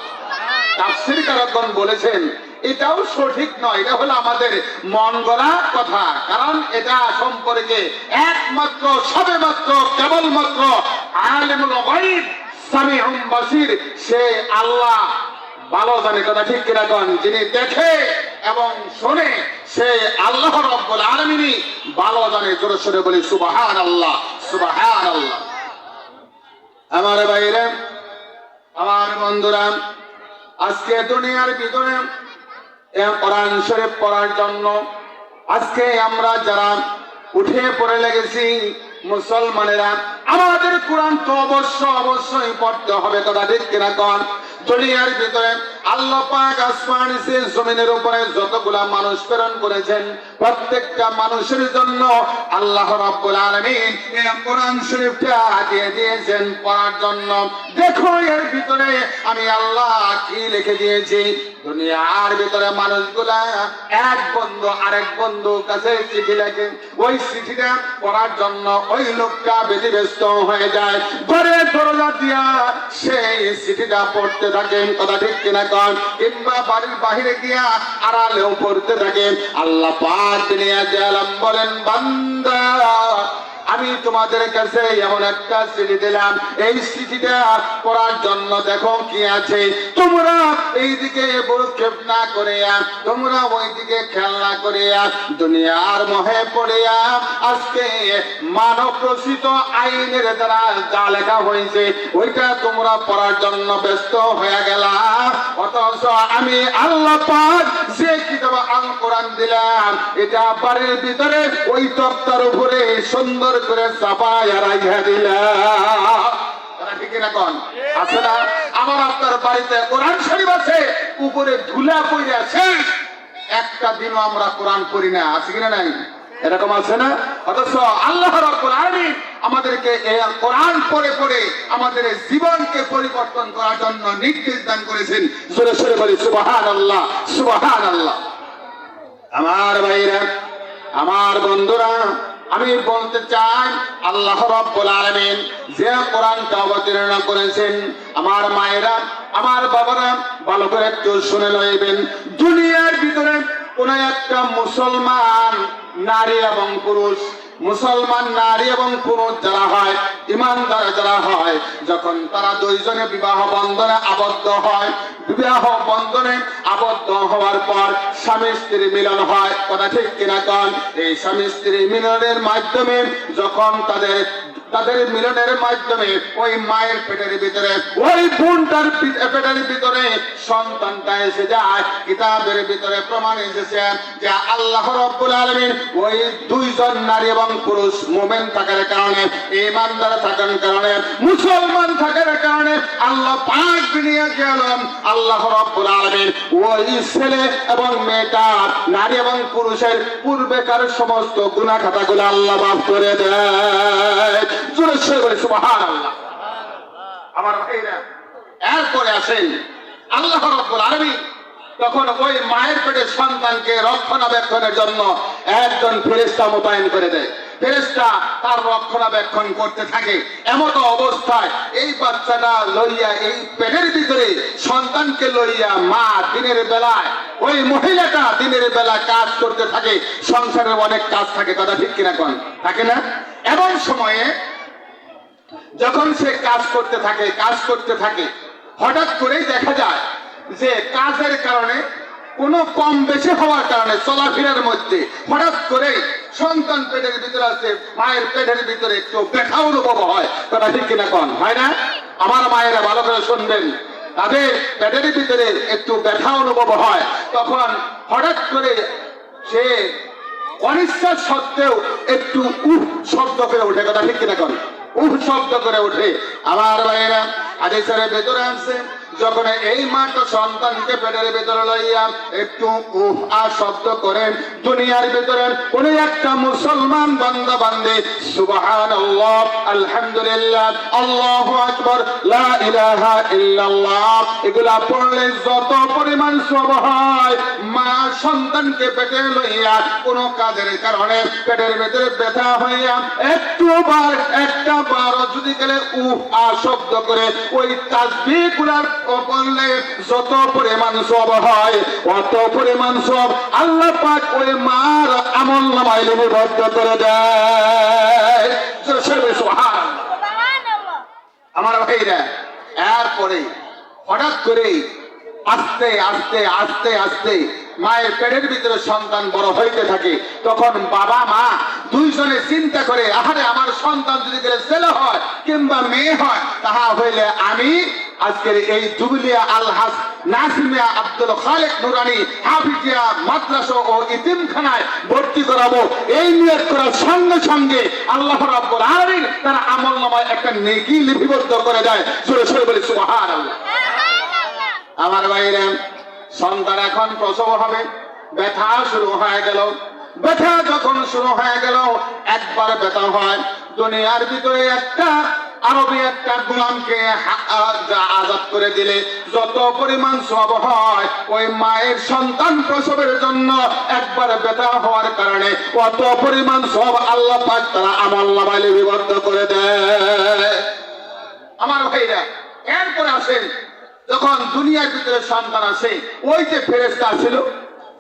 তাফসীরকারগণ বলেছেন এটাও সঠিক নয়, এটা হলো আমাদের মন গড়া কথা। কারণ এটা সম্পর্কে একমাত্র সবেমাত্র কেবলমাত্র আলিমুল গায়ব সামিউম বাসির সে আল্লাহ ভালো জানে, কথা ঠিক কিনা কোন? যিনি দেখে এবং শোনে সে আল্লাহ রাব্বুল আলামিনই ভালো জানে। জোরে সোরে বলি সুবহানাল্লাহ, সুবহানাল্লাহ। আমার ভাইরা, আমার বন্ধুরা, আজকে দুনিয়ার ভিতরে কোরআন শরীফ পড়ার জন্য আজকে আমরা যারা উঠে পড়ে লেগেছি মুসলমানেরা, আমাদের কোরআন তো অবশ্যই পড়তে হবে, কথা ঠিক কিনা কোন? দুনিয়ার ভিতরে আল্লাহ পাক আসমান জমিনের উপরে যতগুলা মানুষ প্রেরণ করেছেন প্রত্যেকটা মানুষের জন্য আল্লাহ রাব্বুল আলামিন এই কোরআন শরীফটা দিয়ে দিয়েছেন পড়ার জন্য। দেখো এর ভিতরে আমি আল্লাহ কি লিখে দিয়েছি। দুনিয়ার ভিতরে মানুষগুলা এক বন্ধু আরেক বন্ধু কাছে চিঠি লেখে, ওই চিঠিটা পড়ার জন্য ওই লোকটা ব্যতিব্যস্ত হয়ে যায়, ঘরে দরজা দিয়া সেই চিঠিটা পড়তে থাকেন, কথা ঠিক কিনা কোন? কিংবা বাড়ির বাহিরে গিয়া আড়ালেও পড়তে থাকেন। আল্লাহ পাক দুনিয়া জালাম বলেন, বান্দা আমি তোমাদের কাছে এমন একটা চিঠি দিলাম, এই চিঠিটা পড়ার জন্য দেখো কি আছে। তোমরা এইদিকে ভ্রুক্ষেপ না করিয়া, তোমরা ওইদিকে খেয়াল না করিয়া দুনিয়ার মোহে পড়িয়া আজকে মানব রচিত আইনের দ্বারা যা লেখা হয়েছে ওইটা তোমরা পড়ার জন্য ব্যস্ত হয়ে গেলা। অথচ আমি আল্লাহ পাক যে কিতাব আল কোরআন দিলাম এটা বাড়ির ভিতরে ওই তক্তার উপরে সুন্দর করে চাপায়া রাইখা দিলাম, ঠিক না কোন? আছে না? আমার আপনার বাড়িতে কোরআন শরীফ আছে, উপরে ধুলা পড়ে আছে, একটা দিনও আমরা কোরআন পড়ি না, আছে কিনা নাই? এরকম আছে না? অথচ আল্লাহ রাব্বুল আলামিন আমাদেরকে এই কোরআন পড়ে পড়ে আমাদের জীবনকে পরিবর্তন করার জন্য নির্দেশ দান করেছেন। জোরে সোরে বলি সুবহানাল্লাহ, সুবহানাল্লাহ। আমার ভাইরা, আমার বন্ধুরা, আমি বলতে চাই আল্লাহ রাব্বুল আলামিন যে কোরআনটা অবতীর্ণ করেছেন, আমার মায়েরা, আমার বাবারা ভালো করে একটু শুনে লইবেন। দুনিয়ার ভিতরে কোন একটা মুসলমান নারী এবং পুরুষ, মুসলমান নারী এবং পুরুষ যারা হয়, ইমানদার যারা হয়, যখন তারা দুইজনে বিবাহ বন্ধনে আবদ্ধ হয়, বিবাহ বন্ধনে আবদ্ধ হওয়ার পর স্বামী স্ত্রী মিলন হয়, কথা ঠিক কিনা কোন? এই স্বামী স্ত্রী মিলনের মাধ্যমে যখন তাদের মিলনের মাধ্যমে ওই মায়ের পেটের ভিতরে, ওই বোনটার পেটের ভিতরে সন্তানটা এসে যায়, কিতাবের ভিতরে প্রমাণ এসেছে যে আল্লাহ রাব্বুল আলামিন ওই দুইজন নারী এবং পুরুষ মুমিন থাকার কারণে, ঈমানদার থাকার কারণে, মুসলমান থাকার কারণে আল্লাহ পাক দুনিয়াকে আলম আল্লাহ রাব্বুল আলামিন ওই ছেলে এবং মেয়েটা, নারী এবং পুরুষের পূর্বেকার সমস্ত গুনাহ খাতাগুলো আল্লাহ মাফ করে দেয়। জোরে সোরে বলি সুবহানাল্লাহ। আমার ভাইরা, এরপরে আসেন আল্লাহ রাব্বুল আলামিন তখন ওই মায়ের পেটের সন্তানকে রক্ষণাবেক্ষণের জন্য একজন ফেরেশতা মোতায়েন করে দেয়। ফেরেশতা তার রক্ষণাবেক্ষণ করতে থাকে। এমত অবস্থায় এই বাচ্চাটা লইয়া, এই পেটের ভিতরে সন্তানকে লইয়া মা দিনের বেলায়, ওই মহিলাটা দিনের বেলা কাজ করতে থাকে, সংসারের অনেক কাজ থাকে, কথা ঠিক কিনা কোন? থাকে না? এমন সময়ে যখন সে কাজ করতে থাকে হঠাৎ করেই দেখা যায় যে কাজের কারণে, কোনো কম বেশি হওয়ার কারণে চলাফেরার মধ্যে হঠাৎ করে সন্তান পেটের ভিতরে আছে, মায়ের পেটের ভিতরে একটু ব্যথা অনুভব হয়, কথা ঠিক কিনা কোন? হয় না? আমার মায়েরা ভালো করে শুনবেন, তাদের পেটের ভিতরে একটু ব্যথা অনুভব হয়, তখন হঠাৎ করে সে অনিচ্ছা সত্ত্বেও একটু উফ শব্দ করে ওঠে, কথা ঠিক কিনা কোন? উহ শব্দ করে ওঠে। আমার ভাইরা, হাদিসের ভেতরে আছে যখন এই মাটা সন্তানকে পেটের ভেতরে লইয়া একটু উহ আ শব্দ করেন, দুনিয়ার ভেতরে কোন একটা মুসলমান বান্দা বান্দে সুবহানাল্লাহ, আলহামদুলিল্লাহ, আল্লাহু আকবার, লা ইলাহা ইল্লাল্লাহ এগুলা পড়লে যত পরিমাণ সওয়াব হয়, মা সন্তানকে পেটে লইয়া কোন কাজের কারণে পেটের ভেতরে ব্যথা হইয়া একটা বার যদি গেলে উহ আ শব্দ করে ওই তাসবিহগুলার পড়লে যত পরিমাণ সওয়াব হয়, অত পরিমাণ সওয়াব আল্লাহ পাক ওই মার আমলনামায় লিপিবদ্ধ করে দেয়। সুবহানাল্লাহ। আমার ভাইরা, এরপরে হঠাৎ করে আস্তে আস্তে আস্তে আস্তে মায়ের পেটের ভিতরে সন্তান বড় হইতে থাকে। তখন বাবা মা দুইজনে চিন্তা করে, আহারে আমার সন্তান যদি গেলে ছেলে হয় কিংবা মেয়ে হয়, তাহা হইলে আমি আজকের এই জুবিলিয়া আলহাজ নাসিমিয়া আব্দুল খালেক নুরানি হাফিজিয়া মাদ্রাসা ও ইতিমখানায় ভর্তি করাবো। এই নিয়ত করার সঙ্গে সঙ্গে আল্লাহ রাব্বুল আলামিন তার আমলনামায় একটা নেকি লিপিবদ্ধ করে দেয়। জোরে সরে বলি সুবহানাল্লাহ। আমার ভাইরা, সন্তান এখন প্রসব হবে, ব্যথা শুরু হয়ে গেল। ব্যথা যখন শুরু হয়ে গেল, একবার ব্যথা হয়, দুনিয়ার ভিতরে একটা আরবি একটা গোলামকে আজাদ করে দিলে যত পরিমাণ সওয়াব হয়, ওই মায়ের সন্তান প্রসবের জন্য একবার ব্যথা হওয়ার কারণে কত পরিমাণ সওয়াব আল্লাহ পাক তারা আমলনামায় লিপিবদ্ধ করে দেয়। আমার ভাইরা, এরপরে আসেন, যখন দুনিয়ার ভিতরে সন্তান আসে, ওই যে ফেরেশতা ছিল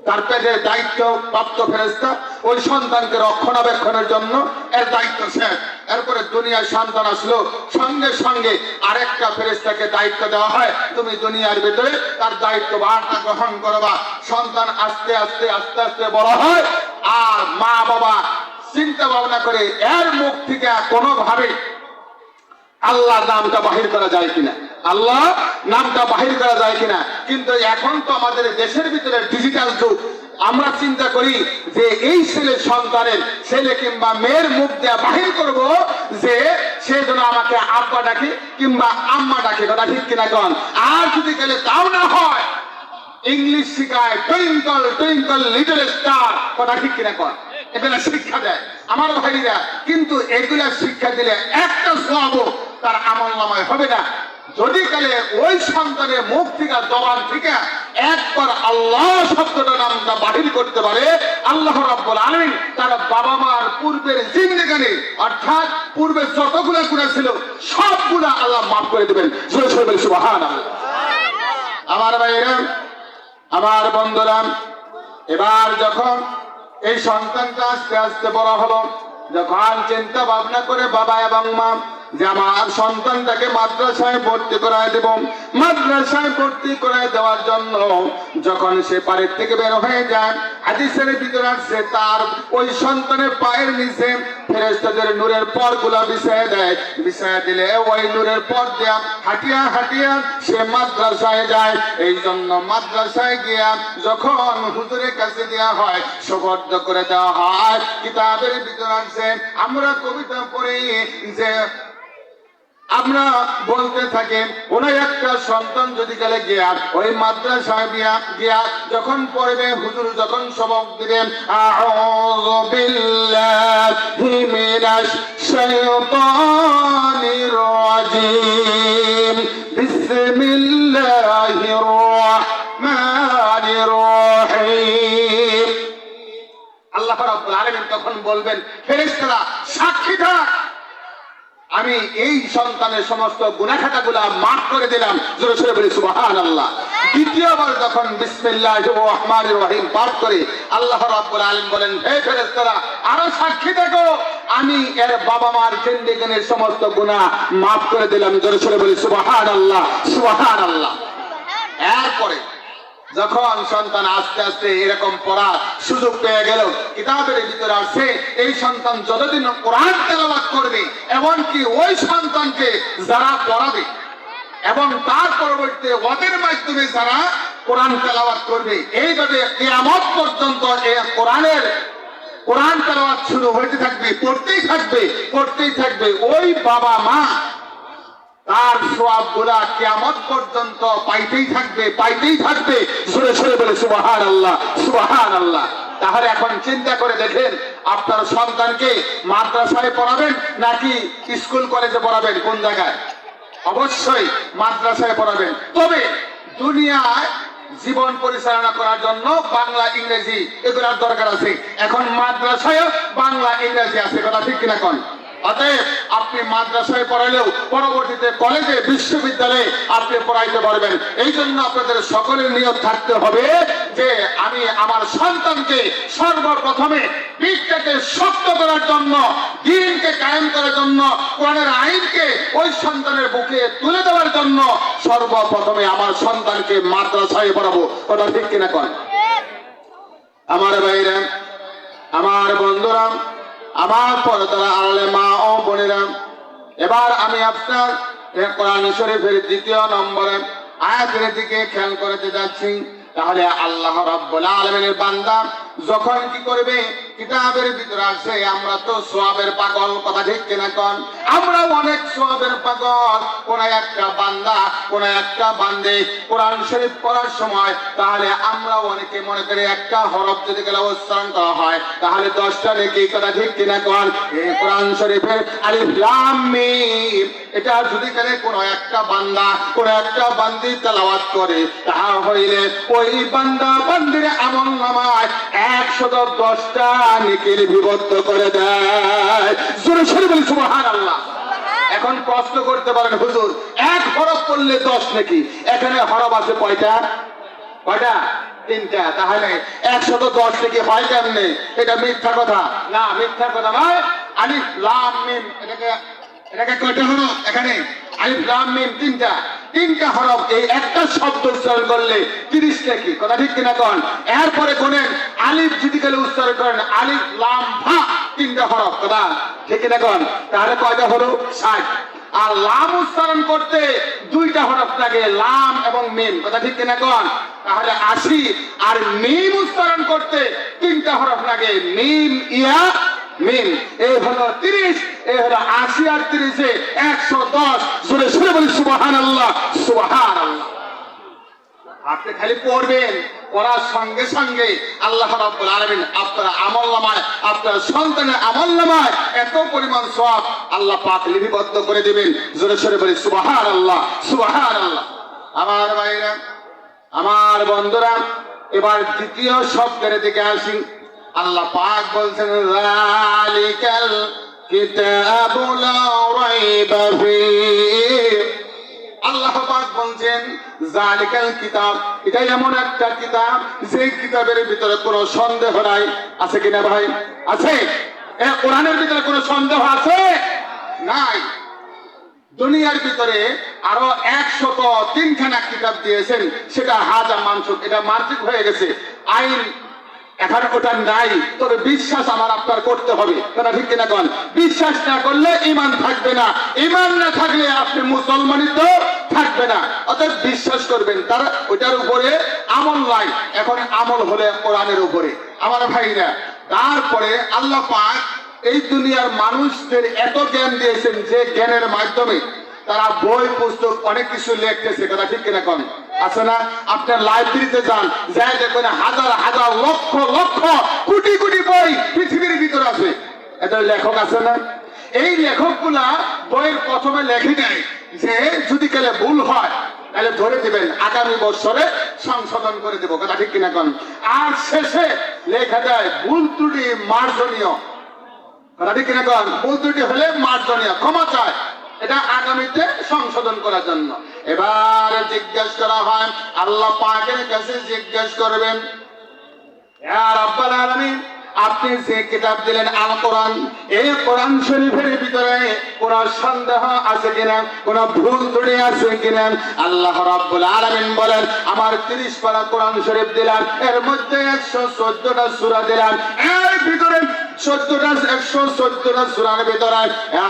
তার পেটের দায়িত্ব প্রাপ্ত ফেরেশতা, ওই সন্তানকে রক্ষণাবেক্ষণের জন্য এর দায়িত্ব শেষ। এরপরে দুনিয়ার সন্তান আসলো, সঙ্গে সঙ্গে আরেকটা ফেরেশতাকে দায়িত্ব দেওয়া হয়, তুমি দুনিয়ার ভিতরে তার দায়িত্ব ভারটা গ্রহণ করবা। সন্তান আস্তে আস্তে আস্তে আস্তে বড় হয়, আর মা বাবা চিন্তা ভাবনা করে এর মুখ থেকে কোনোভাবে আল্লাহর নামটা বাহির করা যায় কিনা, আল্লাহ নামটা বাহির করা যায় কিনা। কিন্তু এখন তো আমাদের দেশের ভিতরে ডিজিটাল যুগ, আমরা চিন্তা করি যে এই ছেলে কিংবা মেয়ের মুখ দিয়ে বাহির করব যে সে যেন আমাকে আব্বা ডাকে কিংবা আম্মা ডাকে, কথা ঠিক কিনা কন। আর যদি গেলে তাও না হয়, ইংলিশ শিখায় টুইঙ্কল টুইঙ্কল লিটল স্টার, কথা ঠিক কিনা কন, এগুলা শিক্ষা দেয়। আমার ভাইরা, কিন্তু এগুলা শিক্ষা দিলে একটা সওয়াবও তার আমলনামায় হবে না। যদি কালে ওই সন্তানের মুখ থেকে জবান থেকে একবার আল্লাহ শব্দটা নামটা বাহির করতে পারে, আল্লাহ রাব্বুল আলামিন তার বাবা মার পূর্বের জিন্দেগানি অর্থাৎ পূর্বে যতগুলা গুনাহ ছিল সবগুলা আল্লাহ মাফ করে দেবেন। সুবহানাল্লাহ। আমার ভাইরা, আমার বন্ধুরা, এবার যখন এই সন্তানটা আস্তে আস্তে বড় হলো, যখন চিন্তা ভাবনা করে বাবা এবং মা যে আমার সন্তানটাকে মাদ্রাসায় ভর্তি করায় দেব, মাদ্রাসায় ভর্তি করায় দেওয়ার জন্য যখন সে বাড়ির থেকে বের হয়ে যায়, হাদিসের ভিতরে আসছে তার ওই সন্তানের পায়ের নিচে ফেরেশতাদের নূরের পরগুলা বিছায় দেয়। বিছায় দিলে ওই নূরের পর দিয়া হাঁটিয়া হাঁটিয়া সে মাদ্রাসায় যায়। এই জন্য মাদ্রাসায় গিয়া যখন হুজুরের কাছে দেওয়া হয়, সুবদ্ধ করে দেওয়া হয়, কিতাবের ভিতরে আছে, আমরা কবিতা পড়ি যে আমরা বলতে থাকি কোন একটা সন্তান যদি গেলে গিয়া ওই মাদ্রাসায় গিয়া যখন পড়বে, হুজুর যখন সবক দিবেন, আউযু বিল্লাহি মিনাশ শাইতানির রাজিম, বিসমিল্লাহির রাহমানির রহিম। আল্লাহ রাব্বুল আলামিন তখন বলবেন, ফেরেশতারা সাক্ষী থাক, আমি এই সন্তানের সমস্ত গুনাহখাতাগুলা মাফ করে দিলাম। জোরে সরে বলি সুবহানাল্লাহ। দ্বিতীয়বার যখন বিসমিল্লাহির রহমানির রহিম পাঠ করে, আল্লাহ রাব্বুল আলামিন বলেন, হে ফেরেশতারা আরো সাক্ষী দেখো, আমি এর বাবা মার জিন্দেগির সমস্ত গুনাহ মাফ করে দিলাম। জোরে সরে বলি সুবহানাল্লাহ, সুবহানাল্লাহ। এরপরে যখন সন্তান আস্তে আস্তে এরকম পড়ার সুযোগ পেয়ে গেল, কিতাবের ভিতরে আছে এই সন্তান যতদিন কোরআন তেলাওয়াত করবে, এমনকি ওই সন্তানকে যারা পড়াবে এবং তার পরবর্তীতে ওদের মাধ্যমে যারা কোরআন তেলাওয়াত করবে, এইভাবে কিয়ামত পর্যন্ত এই কোরআনের কোরআন তেলাওয়াত শুরু হইতে থাকবে, পড়তেই থাকবে। ওই বাবা মা তার সওয়াবগুলা কিয়ামত পর্যন্ত পাইতেই থাকবে। জোরে সরে বলে সুবহানাল্লাহ, সুবহানাল্লাহ। তাহলে এখন চিন্তা করে দেখেন, আপনার সন্তানকে মাদ্রাসায় পড়াবেন নাকি স্কুল কলেজে পড়াবেন? কোন জায়গায়? অবশ্যই মাদ্রাসায় পড়াবেন। তবে দুনিয়ায় জীবন পরিচালনা করার জন্য বাংলা ইংরেজি এগুলোর দরকার আছে। এখন মাদ্রাসায় বাংলা ইংরেজি আছে, কথা ঠিক কিনা কোন? অতএব আপনি মাদ্রাসায় পড়ালেও পরবর্তীতে কলেজে বিশ্ববিদ্যালয়ে আপনি পড়াইতে পারবেন। এই জন্য আপনাদের সকলের নিয়ত থাকতে হবে যে আমি আমার সন্তানকে সর্বপ্রথমে পিঠটাকে শক্ত করার জন্য, দ্বীনকে কায়েম করার জন্য, কোরআনের আইনকে ওই সন্তানের বুকে তুলে দেওয়ার জন্য সর্বপ্রথমে আমার সন্তানকে মাদ্রাসায় পড়াবো। কথা ঠিক কিনা কোন? আমার ভাইরা, আমার বন্ধুরা, আমার পরদারা আড়ালে মা ও বোনেরা, এবার আমি আপনার কোরআন শরীফের 2 নম্বরে আয়াতের দিকে খেয়াল করতে যাচ্ছি। তাহলে আল্লাহ রাব্বুল আলামিনের বান্দা যখন কি করবে, কিতাবের ভিতরে আছে আমরা তো সওয়াবের পাগল, কথা ঠিক কিনা কোন? আমরা অনেক সওয়াবের পাগল। কোন একটা বান্দা, কোন একটা বান্দে কোরআন শরীফ পড়ার সময় তাহলে আমরা অনেকে মনে করি একটা হরফ যদি গেলে উচ্চারণ করা হয় তাহলে 10টা নেকি, কথা ঠিক কিনা কোন? এই কোরআন শরীফের আলিফ লাম মিম এটা যদি গেলে কোন একটা বান্দা, কোন একটা বান্দি তেলাওয়াত করে তাহলে ওই বান্দা বান্দির আমলনামায় 110টা নেকির বিভক্ত করে দেয়। জোরে সরে বলি সুবহানাল্লাহ। এখন প্রশ্ন করতে পারেন, হুজুর এক হরফ পড়লে 10 নাকি? এখানে হরফ আছে কয়টা? 3টা। তাহলে 110 নাকি হয় কেমনে? এটা মিথ্যা কথা। না, মিথ্যা কথা নয়। আলিফ লাম মিম এটাকে কয়টা হরফ? এখানে আলিফ লাম মিম 3টা হরফ। এই একটা শব্দ উচ্চারণ করলে 30 নাকি, কথা ঠিক কিনা কোন? এরপরে কোনেন আলিফ যদি গেলে উচ্চারণ করেন আলিফ লাম ফা 3টা হরফ, কথা ঠিক কিনা কোন? তাহলে কয়টা হলো? 60। আর লাম উচ্চারণ করতে 2টা হরফ লাগে, লাম এবং মিম, কথা ঠিক কিনা কোন? তাহলে 80। আর মিম উচ্চারণ করতে 3টা হরফ লাগে, মিম ইয়া মিম। এই হলো 30, এই হলো 80 আর 30 110। জোরে সরে বলি সুবহানাল্লাহ, সুবহানাল্লাহ। আপনি খালি পড়বেন, পড়ার সঙ্গে সঙ্গে আল্লাহ রাব্বুল আলামিন আপনার আমলনামায়, আপনার সন্তানের আমলনামায় এত পরিমাণ সওয়াব আল্লাহ পাক লিপিবদ্ধ করে দিবেন। জোরে সরে বলি সুবহানাল্লাহ, সুবহানাল্লাহ। আমার ভাইরা, আমার বন্ধুরা, এবার দ্বিতীয় শব্দের দিকে আসি। আল্লাহ পাক বলছেন যালিকাল কিতাবু লা রাইবা ফীহ। আল্লাহ পাক বলছেন যালিকাল কিতাব, এটা এমন একটা কিতাব যে কিতাবের ভিতরে কোনো সন্দেহ নাই। আছে কিনা ভাই? আছে? এই কোরআনের ভিতরে কোনো সন্দেহ আছে? নাই। দুনিয়ার ভিতরে আরো 103খানা কিতাব দিয়েছেন, সেটা হাজা মানসুখ, এটা মার্জিক হয়ে গেছে, আইন এখন ওটা নাই। তবে বিশ্বাস আমার আপনার করতে হবে, কথা ঠিক কিনা কোন? বিশ্বাস না করলে ঈমান থাকবে না, ঈমান না থাকলে আপনি মুসলমানই তো থাকবে না। অতএব বিশ্বাস করবেন, তার ওটার উপরে আমল নাই। এখন আমল হলে কোরআনের উপরে। আমার ভাইরা, তারপরে আল্লাহ পাক এই দুনিয়ার মানুষদের এত জ্ঞান দিয়েছেন যে জ্ঞানের মাধ্যমে তারা বই পুস্তক অনেক কিছু লিখতেছে, কথা ঠিক কিনা কোন? আছে না? আপনার লাইব্রেরিতে যান, যাই দেখবেন হাজার হাজার লক্ষ লক্ষ কোটি কোটি বই পৃথিবীর ভিতরে আছে। এটা লেখক আছে না? এই লেখকগুলা বইয়ের প্রথমে লেখে দেয় যে যদি কেলে ভুল হয় তাহলে ধরে দিবেন, আগামী বছরে সংশোধন করে দেবো, কথা ঠিক কিনা কোন? আর শেষে লেখা যায় ভুল ত্রুটি মার্জনীয়, কথা ঠিক কিনা কোন? ভুল ত্রুটি হলে মার্জনীয়, ক্ষমা চায়, এটা আগামীতে সংশোধন করার জন্য। এবার জিজ্ঞেস করা হয়, আল্লাহ পাকের কাছে জিজ্ঞেস করবেন, ইয়া রাব্বুল আলামিন, আপনি যে কিতাব দিলেন আল কোরআন, এই কোরআন শরীফের ভিতরে কোন সন্দেহ আছে কিনা, কোন ভুল ত্রুটি আছে কিনা? আল্লাহ রাব্বুল আলামিন বলেন, আমার 30 পারা কোরআন শরীফ দিলাম, এর মধ্যে 114টা সূরা দিলাম, এর ভিতরে 14টা 114টা সূরার ভিতরে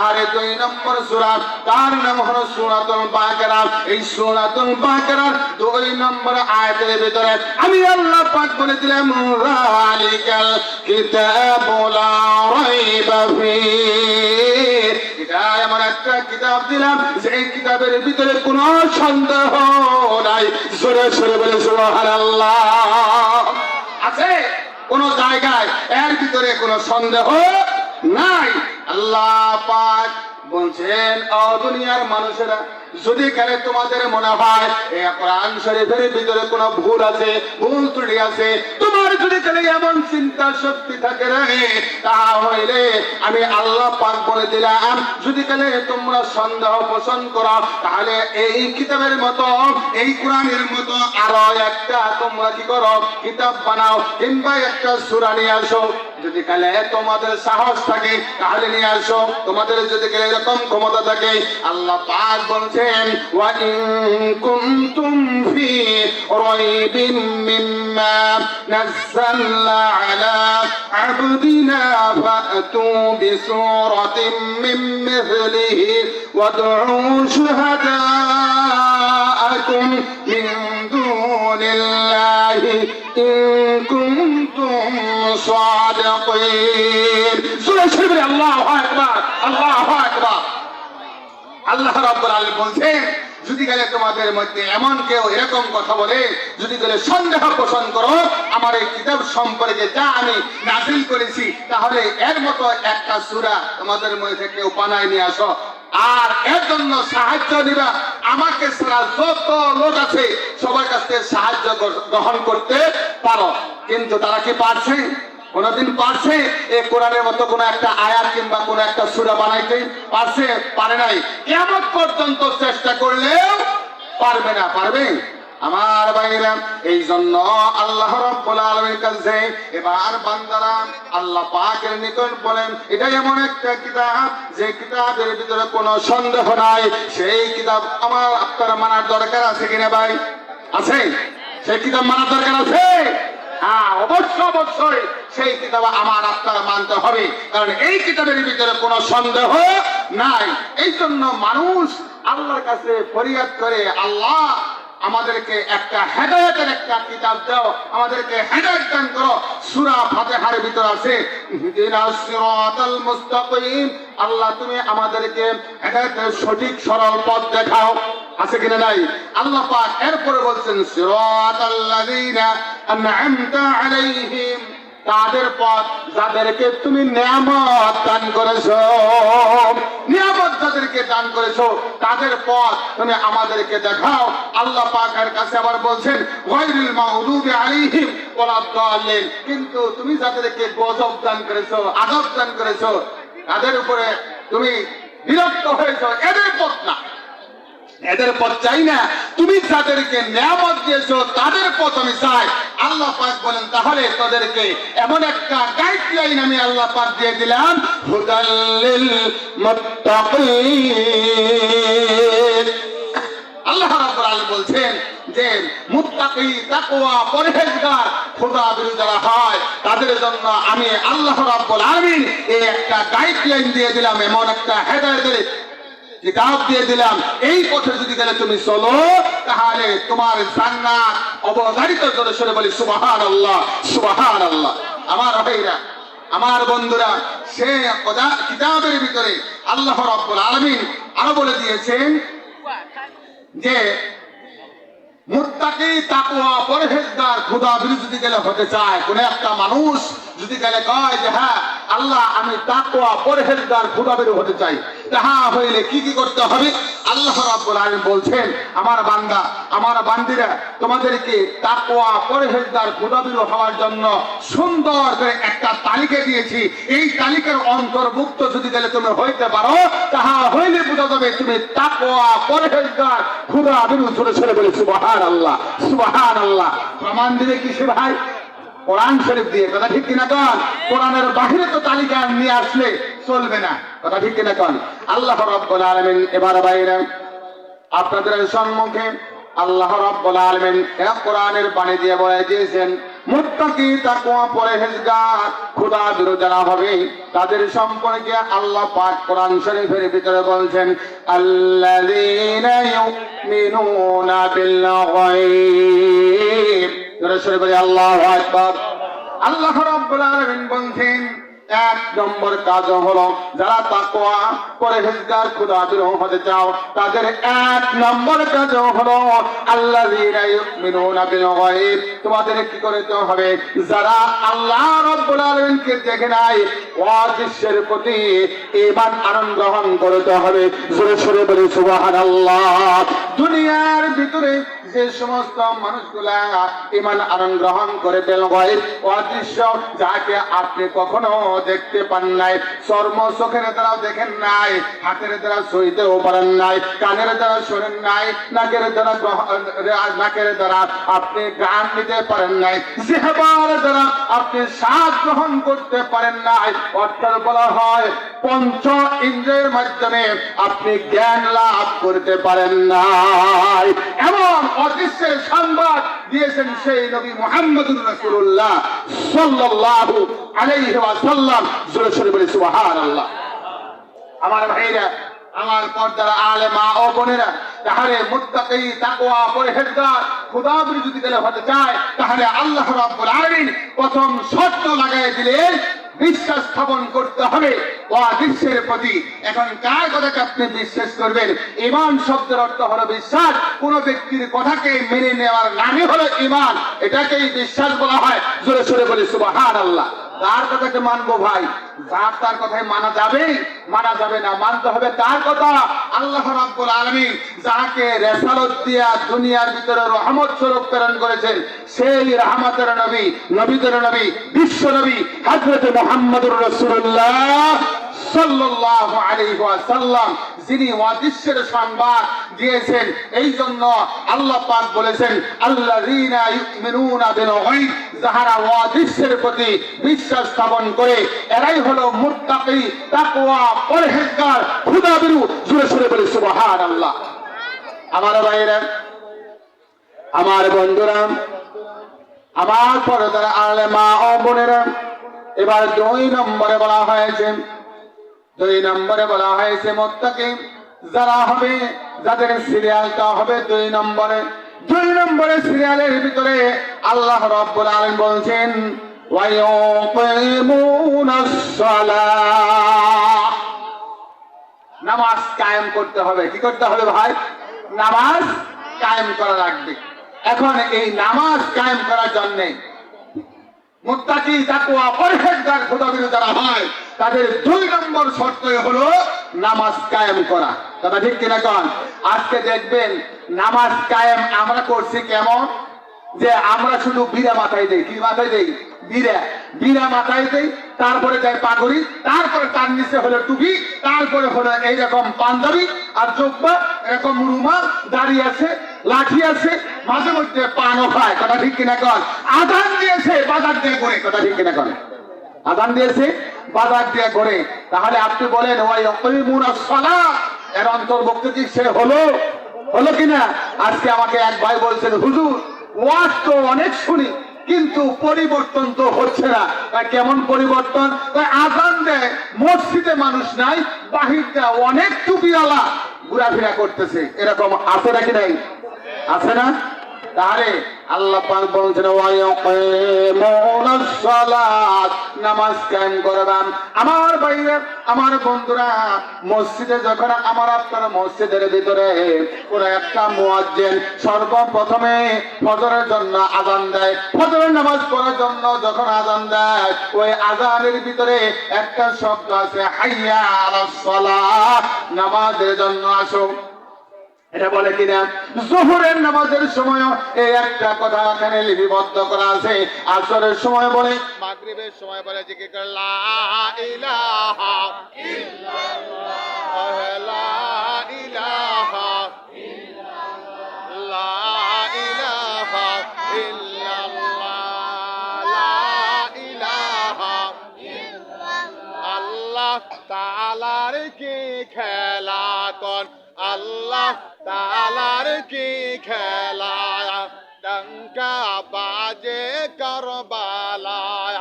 আরে 2 নম্বর সূরা তার নাম হলো সূরাতুল বাকারা। এই সূরাতুল বাকারার 2 নম্বর আয়াতের ভিতরে আমি আল্লাহ পাক বলে দিলাম যালিকাল কিতাবু লা রাইবা ফীহ। এটা এমন একটা কিতাব দিলাম সেই কিতাবের ভিতরে কোনো সন্দেহ নাই। জোরে জোরে বলে সুবহানাল্লাহ। আছে কোন জায়গায় এর ভিতরে কোনো সন্দেহ নাই। আল্লাহ পাক বলছেন ও দুনিয়ার মানুষেরা, যদি কেন তোমাদের মনে হয় এই কোরআন শরীফের ভিতরে কোনো ভুল আছে, ভুল ত্রুটি আছে, তোমার যদি কেন এমন চিন্তা শক্তি থাকে রে, তাহলে আমি আল্লাহ পাক বলে দিলাম, যদি কেন তোমরা সন্দেহ পোষণ করো, তাহলে এই কিতাবের মতো, এই কোরআনের মতো আরো একটা তোমরা কি করো, কিতাব বানাও কিংবা একটা সূরা নিয়ে আসো। যদি কালে তোমাদের সাহস থাকে তাহলে নিয়ে আসো, তোমাদের যদি কালে এরকম ক্ষমতা থাকে। আল্লাহ পাক বলছেন ওয়া ইন কুনতুম ফি রাইবিন মিম্মা নাযালনা আলা আবদিনা ফাতু বিসূরাতিন মিন মিথলিহি ওয়াদউ শুহাদাআকুম মিন দুনিল্লাহি ইন কুনতুম সাদিকিন। সূরা শরীফে আল্লাহু আকবার, আল্লাহু আকবার। আল্লাহ রাব্বুল আলামিন বলছেন, যদি গেলে তোমাদের মধ্যে এমন কেউ এরকম কথা বলে, যদি গেলে সন্দেহ পোষণ করো আমার এই কিতাব সম্পর্কে যা আমি নাযিল করেছি, তাহলে এর মতো একটা সূরা তোমাদের মধ্যে কেউ বানায় নিয়ে আসো, আর এর জন্য সাহায্য নিবা আমাকে ছাড়া যত লোক আছে সবার কাছ থেকে সাহায্য গ্রহণ করতে পারো। কিন্তু তারা কি পারছে? কোনদিন পারছে এই কোরআনের মতো কোন একটা আয়াত কিংবা কোন একটা সূরা বানাইতে? পারছে? পারে নাই। কিয়ামত পর্যন্ত চেষ্টা করলেও পারবে না। পারবে? আমার ভাইরা, এই জন্য আল্লাহ রাব্বুল আলামিনের কাছে এবার বান্দারা আল্লাহ পাকের নিকট বলেন, এটা এমন একটা কিতাব যে কিতাবের ভিতরে কোনো সন্দেহ নাই। সেই কিতাব আমার আপনার মানার দরকার আছে কিনা ভাই? আছে? সেই কিতাব মানার দরকার আছে? হ্যাঁ, অবশ্যই সেই কিতাব আমার আপনার মানতে হবে, কারণ এই কিতাবের ভিতরে কোনো সন্দেহ নাই। এই জন্য মানুষ আল্লাহর কাছে ফরিয়াদ করে, আল্লাহ আমাদেরকে একটা হেদায়েতের একটা কিতাব দাও, আমাদেরকে হেদায়েত দান করো। সূরা ফাতিহার ভিতর আছে ইহদিনাস সিরাতাল মুস্তাকিম, আল্লাহ তুমি আমাদেরকে হেদায়েতের সঠিক সরল পথ দেখাও। আছে কিনা নাই? আল্লাহ পাক এরপরে বলছেন সিরাতাল লাযিনা আন'আমতা আলাইহিম, তাদের পথ যাদেরকে তুমি নিয়ামত দান করেছো, নিয়ামত যাদেরকে দান করেছো তাদের পথ তুমি আমাদেরকে দেখাও। আল্লাহ পাকের কাছে আবার বলছেন গায়রুল মাগদুবি আলাইহিম ওয়ালাদ-দাল্লিন, কিন্তু তুমি যাদেরকে গজব দান করেছো, আযাব দান করেছো, তাদের উপরে তুমি বিরক্ত হয়েছো, এদের পথ না, এদের পথ চাই না। তুমি যাদেরকে নিয়ামত দিয়েছো তাদের পথ আমি চাই। আল্লাহ পাক বলেন, তাহলে তাদেরকে এমন একটা গাইডলাইন আমি আল্লাহ পাক দিয়ে দিলাম, হুদাল্লিল মুত্তাকিন। আল্লাহ রাব্বুল আলামিন বলছেন যে মুত্তাকি, তাকওয়া, পরহেজগার, খোদা বিরু যারা হয় তাদের জন্য আমি আল্লাহ রাব্বুল আলামিন এই একটা গাইডলাইন দিয়ে দিলাম, এমন একটা হেদায়েতের কিতাব দিয়ে দিলাম। এই পথে যদি গেলে তুমি চলো, তাহলে তোমার জান্নাত অবধারিত। জোরে সরে বলি সুবহানাল্লাহ, সুবহানাল্লাহ। আমার ভাইরা, আমার বন্ধুরা, সে কিতাবের ভিতরে আল্লাহ রাব্বুল আলামিন আরো বলে দিয়েছেন যে মুত্তাকি, তাকওয়া, পরহেজগার, খোদা বিরু যদি গেলে হতে চায়, কোন একটা মানুষ যদি গেলে কয় যে হ্যাঁ আল্লাহ আমি তাকওয়া, পরহেজগার, খোদা বিরু হতে চাই, তাহা হইলে কি কি করতে হবে? আল্লাহ রাব্বুল আলামিন বলছেন, আমার বান্দা, আমার বান্দিরা, তোমাদেরকে তাকওয়া, পরহেজগার, খোদা বিরু হওয়ার জন্য সুন্দর করে একটা তালিকা দিয়েছি। এই তালিকার অন্তর্ভুক্ত যদি গেলে তুমি হইতে পারো, তাহা হইলে বোঝা যাবে তুমি তাকওয়া, পরহেজগার, খোদা বিরু। ছোট ছোট বলে সুবহানাল্লাহ, সুবহানাল্লাহ। প্রমাণ দিবে কিসে ভাই? কোরআন শরীফ দিয়ে। কথা ঠিক কিনা কন? কোরআনের বাহিরে তো তালিকা নিয়ে আসলে চলবে না। কথা ঠিক কিনা কন? আল্লাহ রাব্বুল আলামিন এবার বাইরে আপনাদের সম্মুখে আল্লাহ রাব্বুল আলামিন কোরআনের বাণী দিয়ে বলে দিয়েছেন, মুত্তাকি তাকওয়া পরহেজগার খোদা বিরু যারা হবে তাদের সম্পর্কে আল্লাহ পাক কোরআন শরীফের ভিতরে বলছেন, আল্লাযীনা ইউমিনুনা বিল গায়ব। জোরে সরে বলি আল্লাহু আকবার। আল্লাহ রাব্বুল আলামিন বলছেন, এক নম্বর কাজ হলো যারা তাকওয়া পরহেজগার খোদা বিরু হতে চাও তাদের এক নম্বর কাজ হলো আল্লাযীনা ইউমিনুনা বিল গায়ব। তোমাদের কি করতে হবে? যারা আল্লাহ রাব্বুল আলামিনকে দেখে নাই অদৃশ্যের প্রতি ঈমান আনয়ন গ্রহণ করতে হবে। জোরে সরে বলি সুবহানাল্লাহ। দুনিয়ার ভিতরে যে সমস্ত মানুষগুলা ঈমান আনয়ন গ্রহণ করে বিল গায়ব অদৃশ্য, যাকে আপনি কখনো দেখতে পান নাই, চর্ম চোখের দ্বারা দেখেন নাই, হাতের দ্বারা সইতেও পারেন নাই, কানের দ্বারা শোনেন নাই, নাকের দ্বারা আপনি গান নিতে পারেন নাই, জিহ্বার দ্বারা আপনি শ্বাস গ্রহণ করতে পারেন নাই। অর্থাৎ বলা হয় পঞ্চ ইন্দ্রিয়ের মাধ্যমে আপনি জ্ঞান লাভ করতে পারেন নাই। এবং অদৃশ্যের সংবাদ দিয়েছেন সেই নবী মুহাম্মদুর রাসূলুল্লাহ সাল্লাল্লাহু আলাইহি ওয়াসাল্লাম। জোরে সরে বলি সুবহানাল্লাহ। আমার ভাইরা, আমার পর্দার আলেমা ও বোনেরা, তাহলে মুত্তাকি তাকওয়া পরহেজগার খোদা বিরু যদি কেউ হতে চায় তাহলে আল্লাহ রাব্বুল আলামিন প্রথম শর্ত লাগাই দিলেন, বিশ্বাস স্থাপন করতে হবে অদৃশ্যের প্রতি। এখন কার কথাকে আপনি বিশ্বাস করবেন? ঈমান শব্দের অর্থ হলো বিশ্বাস। কোন ব্যক্তির কথাকে মেনে নেওয়ার নামই হলো ঈমান, এটাকেই বিশ্বাস বলা হয়। জোরে সরে বলি সুবহানাল্লাহ। কার কথাকে মানবো ভাই? যার তার কথাই মানা যাবে? মানা যাবে না। মানতে হবে কার কথা? আল্লাহ রাব্বুল আলামিন যাকে রিসালাত দিয়া দুনিয়ার ভিতরে রহমত স্বরূপ প্রেরণ করেছেন, সেই রহমতের নবী, নবীদের নবী, বিশ্ব নবী হযরত মুহাম্মদুর রাসূলুল্লাহ সাল্লাল্লাহু আলাইহি ওয়াসাল্লাম, যিনি অদৃশ্যের সংবাদ দিয়েছেন। এই জন্য আল্লাহ পাক বলেছেন, আল্লাযীনা ইউমিনুনা বিল গায়ব, যারা অদৃশ্যের প্রতি বিশ্বাস স্থাপন করে এরাই হলো মুত্তাকি তাকওয়া পরহেজগার খোদা বিরু। জোরে সরে বলি সুবহানাল্লাহ। আমার ভাইরা, আমার বন্ধুরা, আমার পর্দার আলেমা ও বোনেরা, এবার দুই নম্বরে বলা হয়েছে মুত্তাকি যারা হবে, যাদের সিরিয়ালটা হবে দুই নম্বরে সিরিয়ালের ভিতরে আল্লাহ রাব্বুল আলামিন বলছেন, ওয়া ইয়াকিমুনাস সালাহ। নামাজ কায়েম করতে হবে। কি করতে হবে ভাই? নামাজ কায়েম করা লাগবে। এখন এই নামাজ কায়েম করার জন্য মুত্তাকি তাকওয়া পরহেজগার খোদা বিরু যারা হয় তাদের দুই নম্বর শর্ত হলো নামাজ কায়েম করা। কথা ঠিক কিনা কন? আজকে দেখবেন নামাজ কায়েম আমরা করছি কেমন, যে আমরা শুধু বিড়া মাথায় দেই। কি মাথায় দেই? বিড়া মাথায় দেই, তারপরে যাই পাগড়ি, তারপরে তার নিচে হলো টুপি, তারপরে হলো এইরকম পাঞ্জাবি আর জুব্বা, এরকম রুমাল, দাড়ি আছে, লাঠি আছে, মাঝে মধ্যে পানও খায়। কথা ঠিক কিনা কন? আযান দিয়েছে বাজার দিয়ে করে। কথা ঠিক কিনা কন? আযান দিয়েছে বাজার দিয়ে করে। তাহলে আপনি বলেন ওয়া ইয়াকিমুনাস সালাহ, এর অন্তর্ভুক্ত কি সে হলো কিনা? আজকে আমাকে এক ভাই বলছেন, হুজুর ওয়াজ তো অনেক শুনি কিন্তু পরিবর্তন তো হচ্ছে না। কেমন পরিবর্তন? আযান দেয়, মসজিদে মানুষ নাই, বাহিরটা অনেক টুপিওয়ালা ঘোরাফেরা করতেছে। এরকম আছে নাকি নাই? আছে না? তাহলে আল্লাহ পাক বলছেন ওয়া ইয়াকিমুনাস সালাত, নামাজ কায়েম করবেন। আমার ভাইরা, আমার বন্ধুরা, মসজিদে যখন আমার আপনার মসজিদের ভিতরে কোন একটা মুয়াজ্জিন সর্বপ্রথমে ফজরের জন্য আযান দেয়, ফজরের নামাজ পড়ার জন্য যখন আযান দেয়, ওই আযানের ভিতরে একটা শব্দ আছে, হাইয়া আলাস সালাহ, নামাজের জন্য আসো। এটা বলে কিনা? যোহরের নামাজের সময় এই একটা কথা এখানে লিপিবদ্ধ করা আছে। আসরের সময় বলে, মাগরিবের সময় বলে জিকির করে লা ইলাহা ইল্লাল্লাহ, লা ইলাহা ইল্লাল্লাহ, লা ইলাহা ইল্লাল্লাহ, লা ইলাহা ইল্লাল্লাহ, আল্লাহ তাআলার কি খেলা কোন আল্লাহ তাআলার কি খেলা ডঙ্কা বাজে কারবালায়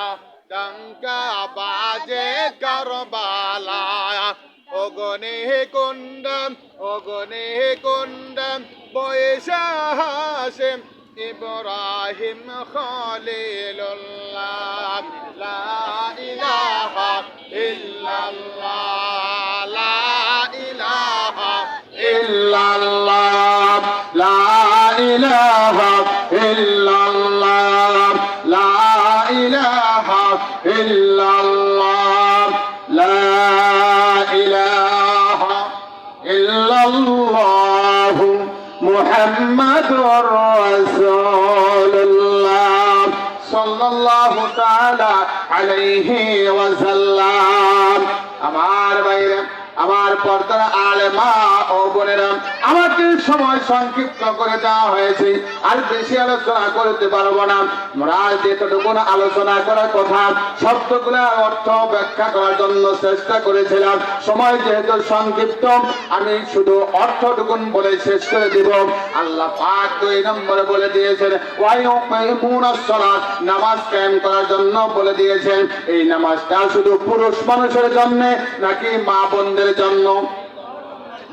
ডঙ্কা বাজে কারবালায় অগনে কুণ্ডম বৈশা হাসেম ইব্রাহিম খলিলুল্লাহ লা ইলাহা ইল্লাল্লাহ লা ইলাহা ইল্লাল্লাহ লা ইলাহা ইল্লাল্লাহ লা ইলাহা ইল্লাল্লাহ লা ইলাহা ইল্লাল্লাহ মুহাম্মাদুর রাসূলুল্লাহ সাল্লাল্লাহু তাআলা আলাইহি ওয়াসাল্লাম। আমার ভাইরা, আমার পর্দার আলেমা ও বোনেরা, আমাকে সময় সংক্ষিপ্ত করে দেওয়া হয়েছে, আর বেশি আলোচনা করতে পারবো না। আমরা যেটুকু আলোচনা করার কথা শব্দগুলোর অর্থ ব্যাখ্যা করার জন্য চেষ্টা করেছিলাম। সময় যেহেতু সংক্ষিপ্ত, আমি শুধু অর্থটুকুন বলে শেষ করে দিব। আল্লাহ পাক 2 নম্বরে বলে দিয়েছেন ওয়ায়ুকিমুনাস সালাত, নামাজ কায়েম করার জন্য বলে দিয়েছেন। এই নামাজটা শুধু পুরুষ মানুষের জন্য নাকি মা বোনদের জন্য?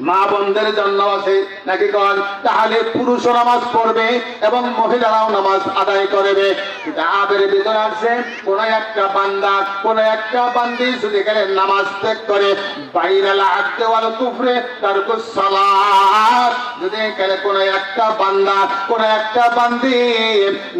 মা বোনদের জন্য আছে নাকি কোন? তাহলে পুরুষও নামাজ পড়বে এবং মহিলারাও নামাজ আদায় করবে। কিতাবের ভিতরে আছে কোন একটা বান্দা, কোন একটা বান্দি যদি গেলে নামাজ ত্যাগ করে, বাইনাল আবদি ওয়াল কুফরে তারকুস সালাত, যদি গেলে কোন একটা বান্দা, কোন একটা বান্দি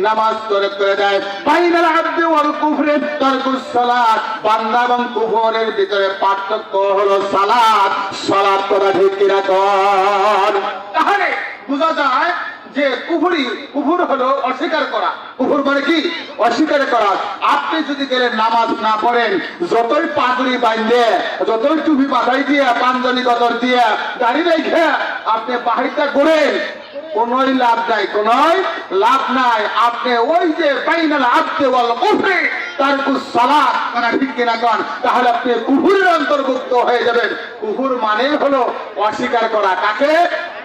নামাজ ত্যাগ করে দেয়, বাইনাল আবদি ওয়াল কুফরে তারকুস সালাত, বান্দা এবং কুফরের ভিতরে পার্থক্য হলো সালাত। সালাত করা ঠিক কিনা কর? তাহলে বোঝা যায় যে কুফর হলো অস্বীকার করা। কুফর মানে কি? অস্বীকার করা। আপনি যদি গেলে নামাজ না পড়েন, যতই পাগড়ি বাঁধে, যতই টুপি মাথায় দিয়ে, পাঞ্জাবি কদর দিয়ে, দাড়ি রেখে আপনি বাহিরটা করেন, কোনই লাভ নাই, কোনই লাভ নাই। আপনি ওই যে বাইনাল আবদি ওয়াল কুফরি তারকুস সালাত করা ঠিক কিনা কন? তাহলে আপনি কুফরের অন্তর্ভুক্ত হয়ে যাবেন। কুফর মানে হলো অস্বীকার করা। কাকে?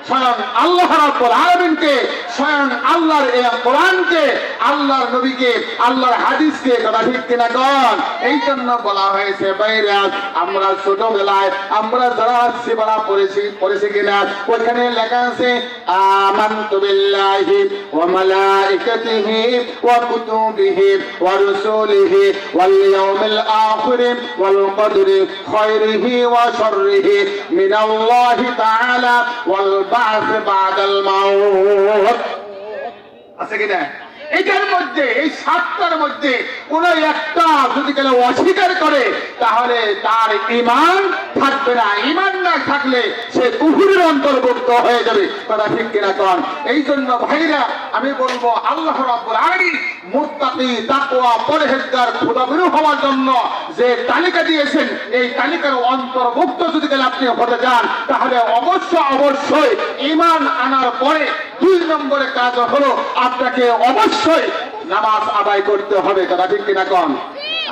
স্বয়ং আল্লাহ রাব্বুল আলামিনকে, স্বয়ং আল্লাহর এই কোরআনকে, আল্লাহর নবীকে, আল্লাহর হাদিসকে। কথা ঠিক কিনা কন? এই জন্য বলা হয়েছে ভাইরা, আমরা ছোটবেলায় আমরা যারা সিবারা পড়েছি কিনা, ওইখানে লেখা আছে আমানতু বিল্লাহি ওয়া মালাইকাতিহি ওয়া কুতুবিহি ওয়া রুসুলিহি ওয়াল ইয়াউমিল আখির ওয়াল কদরি খায়রিহি ওয়া শাররিহি মিনাল্লাহি তাআলা ওয়াল বা'থ বা'দাল মাউত। আছে কিনা? এটার মধ্যে, এই 7টার মধ্যে কোন একটা যদি কেউ অস্বীকার করে, তাহলে তার ঈমান থাকবে না। ঈমান না থাকলে সে কুফরের অন্তর্ভুক্ত হয়ে যাবে। কথা ঠিক কিনা কন? এই জন্য ভাইরা আমি বলবো, আল্লাহ রাব্বুল আলামিন মুত্তাকি, তাকওয়া, পরহেজগার, খোদাভীরু হওয়ার জন্য যে তালিকা দিয়েছেন, এই তালিকার অন্তর্ভুক্ত যদি কেউ আপনি হতে চান, তাহলে অবশ্যই ঈমান আনার পরে 2 নম্বরের কাজ হলো আপনাকে অবশ্যই নামাজ আদায় করতে হবে। কথা ঠিক কিনা কন?